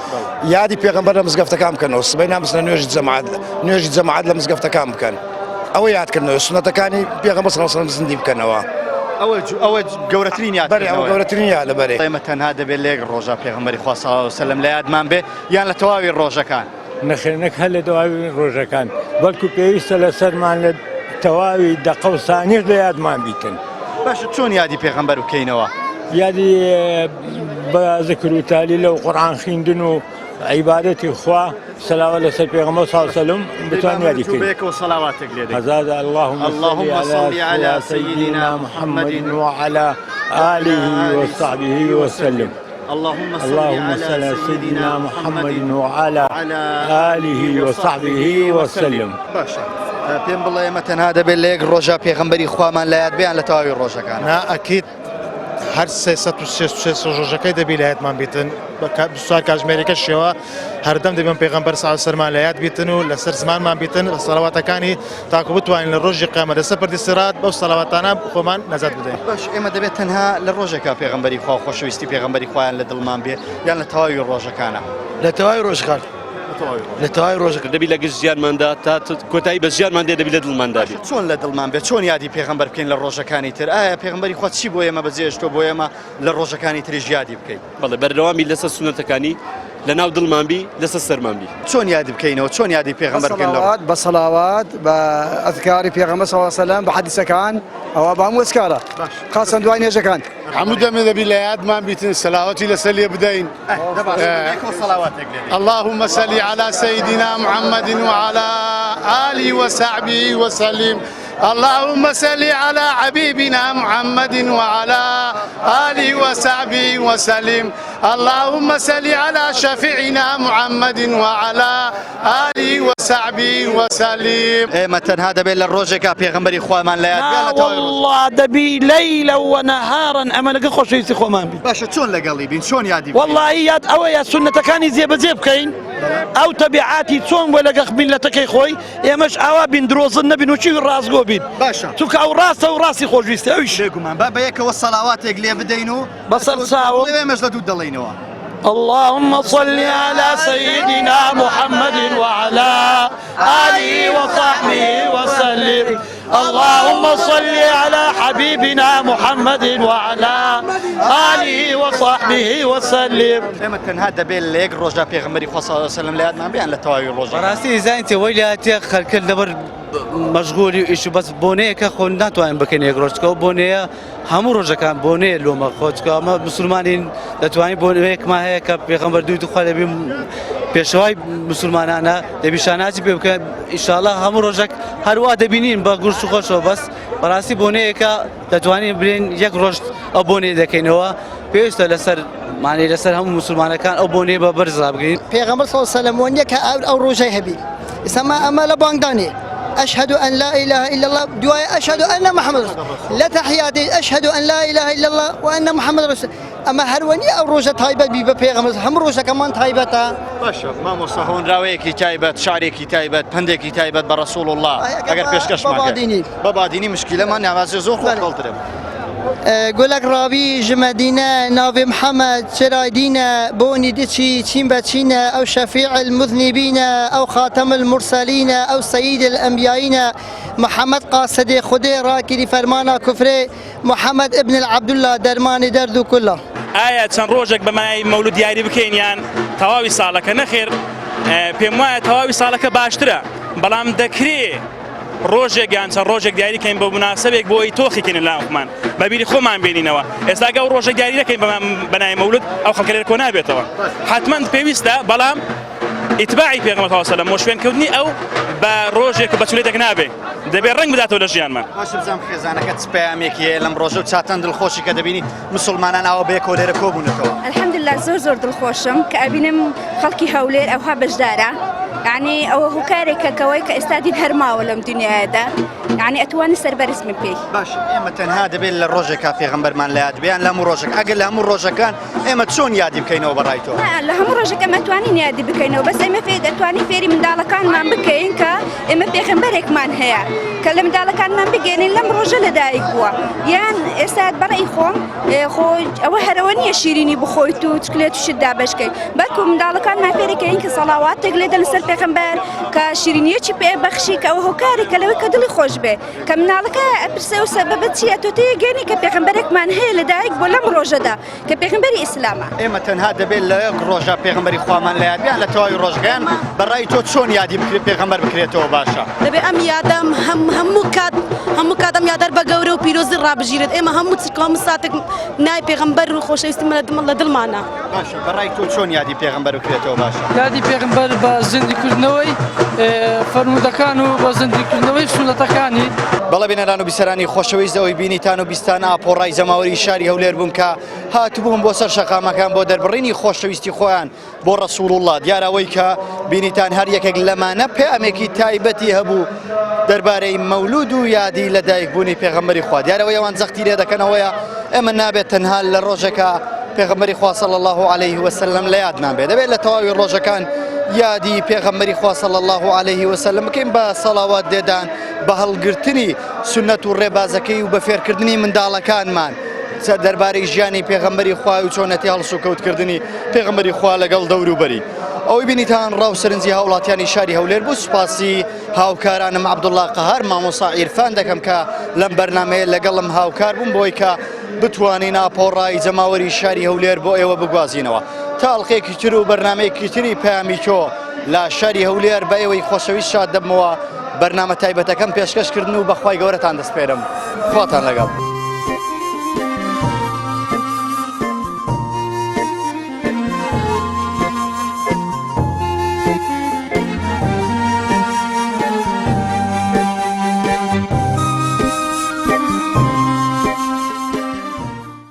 یادی پێغەمبەر لە مزگەفتەکان بکەنەوە سبەی نامستنە نوێژی جەماعەت لە مزگەفتەکان بکەن ئەوە یادکردنەوە سنەتەکانی پێغەمبەر صلی الله علیه و سلم زیندی بکەنەوە. ئەوە گەورەترین ئەوە گەورەترین یاد لەبەرێ. ئێمە تەنها دەبێت لێک ڕۆژە پێغەمبەری خوا صلی الله علیه و سلم لە یادمان بێ یان لە تەواوی ڕۆژەکان؟ نەخێنک هەر لە تەواوی ڕۆژەکان بەڵکو پێویستە لەسەرمان لە تەواوی دەقە و سانیش لە یادمان بیکەن. باشە چۆن یادی پێغەمبەر بکەینەوە؟ یادی بە ذکر و تالیل و قورئان خوێندن و عیبادەتی خوا سەلاوات لەسەر پێغەمبەر صلی الله علیه و سلم بتوان یادی بکەین. هەزار اللهم صل على سيدنا محمد وعلى آله وصحبه وسلم. اللهم صل على سيدنا محمد وعلى آله وصحبه وسلم. باشە پێم بڵێ ئێمە تەنها دەبێت لە یەک ڕۆژە پێغەمبەری خوامان لە یاد بێیان لە تەواوی ڕۆژەکان؟ ئەکید هەر 366 ڕۆژەکەی دەبی لە یادمان بیتن بە کاتژمێرێکە شێوە هەردەم دەبێن پێغەمبەر صلی الله علیه و سلم لە یاد بیتن و لەسەر زمانمان بیتن سەڵاواتەکانی تاکو بتوانین لە ڕۆژی قیامەت لەسەر پردی سیرات بەو سەڵاواتانە خۆمان نەجات بدەین. باش ئێمە دەبێت تەنها لە ڕۆژێکە پێغەمبەری خوا خۆشەویستی پێغەمبەری خوایان لە دڵمان بێ یان لە تەواوی ڕۆژەکانە؟ لە تەواوی ڕۆژەکان لە تەواوی ڕۆژەکە دەبی لە گشت ژیانماندا تا کۆتایی بە ژیانمان دێ دەبی لە دڵماندا بێت. چۆن لە دڵمان بێت چۆن یادی پێغەمبەر بکەین لە ڕۆژەکانی تر؟ ئایا پێغەمبەری خوا چی بۆ ئێمە بەجێهێشتۆ بۆ ئێمە لە ڕۆژەکانی تریش یادی بکەین؟ بەڵێ بەردەوامی لەسەر سونەتەکانی لە ناو دڵمان بی لەسەر سەرمان بی. چۆن یادی بکەینەوە چۆن یادی پێغەمبەر بکەین؟ بە سەڵاوات بە ئەذکاری پێغەمبەر صلی الله علیه و سلم بە حەدیثەکان ئەوە بە هەموو ئەذکارە خاصەن دوای نوێژەکان هەموو دەمێ دەبی لە یادمان بیتن سەلاوەتی لەسەر لێ بدەین. اللهم صل على سيدنا محمد وعلى آله وصحبه وسلم. اللهم صل على حبيبنا محمد وعلى آله وصحبه وسلم. اللهم صل على شفيعنا محمد وعلى آله وصحبه وسلم. ئێمە تەنها دەبێت لە ڕۆژێکا پێغەمبەری خوامان لە یاد بێت. والله دەبی لەیلە وەنەهارا ئەمە لەگەڵ خۆشەویستی خۆمان بی. باشە چۆن لەگەڵی بین چۆن یادی بکەین؟ والله یاد ئەوەیە سونەتەکانی جێبەجێ بکەین ئەو تەبیعاتی چۆن بۆ لەگەڵ میلەتەکەی خۆی ئێمەش ئاوا بین درۆزن نەبین و چی ڕاستگۆ بین. باشە چونکە ئەو ڕاستە و ڕاستی خۆشویستە ئەویش بێگومان بە یەکەوە سەڵاواتێک لێ بدەین و بەسەر چاوە ئێمەش لە دوو دەڵێینەوە. اللهم صل على سيدنا محمد وعلى آله وصحبه وسلم. اللهم صل على حبيبنا محمد وعلى آله وصحبه وسلم. ئێمە تەنها دەبێت لە یەک ڕۆژە پێغەمبەری خوا صلی الله علیه و سلم لە یادمان بێیان لە تەواوی ڕۆژە. بەڕاستی زانیتێ وەی لە هاتیە خەرکرد لەبەر مەشغولی و ئیش و بەس بۆنەیەکە خۆ ناتوانین بکەین یەک ڕۆژکە و بۆنەیە هەموو ڕۆژەکان بۆنەیە لۆمە خۆچکە ئەمە مسلمانین دەتوانین بۆنەیەکمان هەیە کە پێغەمبەر دووی خوا دەبی پێشەوای مسلمانانە دەبی شاناجی پێ بکەن ئینشاءالله هەموو ڕۆژێک هەروە دەبینین بە گورس و خۆشەوە بەس بەڕاستی بۆنەیەکە دەتوانین برین یەک ڕۆژ ئەو بۆنەیە دەکەینەوە پێویستە لەسەر معنی لەسەر هەموو مسلمانەکان ئەو بۆنەیە بە بەرزا بگرین. پێغەمبەر صلی الله علیه و سلم وەنیە کە ئەو ڕۆژەی هەبی ئێستا ئەمە لە بانگدانێ أشهد أن لا إله إلا الله دعاء أشهد أن محمد رسول لا تحياتي أشهد أن لا إله إلا الله وأن محمد رسول أما هروني أو روجة تايبة ببيغمز هم روجة كمان تايبة باشا ما مصحون راويكي تايبة شعريكي تايبة بندكي تايبة برسول الله أجر بيشكش معك بابا ديني مشكلة ما نعمل زور خود قلترم گولک رابی جمدینه ناوی محمد چرایدینه بونی دچی چین بچینه او شفیع المذنبین او خاتم المرسلین او سید الانبیائین محمد قاصد خود راکری فرمانا کفر محمد ابن العبدالله درمان درد كله. ئایا چەند ڕۆژێک بەمای مەولود دیاری بکەین یان تەواوی ساڵەکە نەخێر پێم وایە تەواوی ساڵەکە باشترە بەڵام دەکرێت ڕۆژێک یان چەند ڕۆژێک دیاریکەین بە مناسبێک بۆی تۆخیکەین لەلاخمان بەبیری خۆمان بینینەوە ئێستا ئەو ڕۆژێک دیاری نەکەین بەنای مەولود ئەو خەڵکە لێرە کۆ نابێتەوە حتمەن پێویستە بەڵام ئیتباعی پێغەمبەر صلی الله علیه و سلم و شوێنکەوتنی ئەو بە ڕۆژێک و بەچولێتێک نابێ دەبێت ڕنگ بداتەوە لە ژیانمان. باشە بزانم خێزانەکە چ پەیامێکیە لەم ڕۆژە و چاتەن دڵخۆشی کە دەبینی مسلمانان ئاوا بەیەکەوە لێرە کۆبوونەتەوە؟ الحەمدولله زۆر دڵخۆشم کە ئەبینم خەڵکی هەولێر ئەوها بەشدارە یعنی ئەوە هۆکارێکە کەوەی کە ئێستا دین هەرماوە لەم دنیادا يعني ئەتوانی سەربەرز من پێی باش ئێمە تەنها دەبێت لە ڕۆژێکا پێغەمبەرمان لە یاد بیان لە هەموو ڕۆژێک ئەگەر لە هەموو ڕۆژەکان ئێمە چۆن یادی بکەینەوە بەڕای تۆ لە هەموو ڕۆژێک ئەمە توانین یادی بکەینەوە بەس ئێمە دەتوانین فێری منداڵەکانمان بکەین کە ئێمە پێغەمبەرێکمان هەیە کە لە منداڵەکانمان بگەێنین لەم ڕۆژە لەدایک بووە یان ئێستا بەڕێی خۆم ئەوە هەرەوە نییە شیرینی بخۆیت و چکلێت و شت دابشکەین بەڵکو منداڵەکانمان فێرەکەین کە سەڵاواتێک لێدە لەسەر پێغەمبەر کە شیرینیەکی پێ بەخشی کە ئەوە هۆکارێکە لەوەی کە دڵی خۆش بێ کە مناڵەکە ئەپرسێ و سەبەبەت چییە تۆ تێگەێنی کە پێغەمبەرێکمان هەیە لەدایک بۆ لەم ڕۆژەدا کە پێغەمبەری ئیسلامە ئێمە تەنها دەبێت لە یەک ڕۆژە پێغەمبەری خوامان لە یاد بیان لە تەواوی ڕۆژگەیان بەڕای تۆ چۆن یادی پێغەمبەر بکرێتەوە باشە دەبێت ئەم یادەم هەموو کاتەم یادەر بە گەورە و پیرۆزی ڕابژیرێت ئێمە هەموو هەموو ساتێک نای پێغەمبەر و خۆشەویستیمە لە دڵمانە باشە بەڕای تۆ چۆن یادی پێغەمبەر بکرێتەوە باشە یادی پێغەمبەر بە زیندیکردنەوەی فەرمودەکان و بە زیندیکردنەوەی سونەتەکانی بەڵێ بینەران و بیسەرانی خۆشەویست ئەوەی بینیتان و بیستان ئاپۆڕای زەماوەری شاری هەولێر بووم کە هاتوبووم بۆ سەر شەقامەکان بۆ دەربڕینی خۆشەویستی خۆیان بۆ ڕەسوڵ الله دیارەوەی کە بینیتان هەر یەکێک لەمانە پەیامێکی تایبەتی هەبوو دەربارەی مەولود و یادی لەدایکبوونی پێغەمبەری خوا دیارەوەی ئەوان زەختی لێ دەکەنەوەیە ئێمە نابێت تەنها لە ڕۆژێکە پێغەمبەری خوا صلی الله علیه وسلم لە یادمان بێت دەبێت لە تەواوی ڕۆژەکان یادی پێغەمبەری خوا صلی الله علیه وسلم بکەین بە سەڵاوات دێدان بە هەڵگرتنی سنەت و ڕێبازەکەی و بە فێرکردنی منداڵەکانمان دەربارەی ژیانی پێغەمبەری خوا و چۆنەتی هەڵس و کەوتکردنی پێغەمبەری خوا لەگەڵ دەور و بەری ئەوەی بینیتان ڕاو سەرنجی هاوڵاتیانی شاری هەولێر بوو سوپاسی هاوکارانم عەبدوڵڵا قەهار مامۆستا عیرفان دەکەم کە لەم بەرنامەیە لەگەڵم هاوکار بوون بۆی کە بتوانین ئاپۆڕای جەماوەری شاری هەولێر بۆ ئێوە بگوازینەوە تا ئەڵقەیەکی تر و بەرنامەیەکی تری پەیامی تۆ لە شاری هەولێر بە ئێوەی خۆشەویست شاد دەبمەوە بەرنامە تایبەتەکەم پێشکەشکردن و بەخوای گەورەتان دەسپێرم خواتان لەگەڵ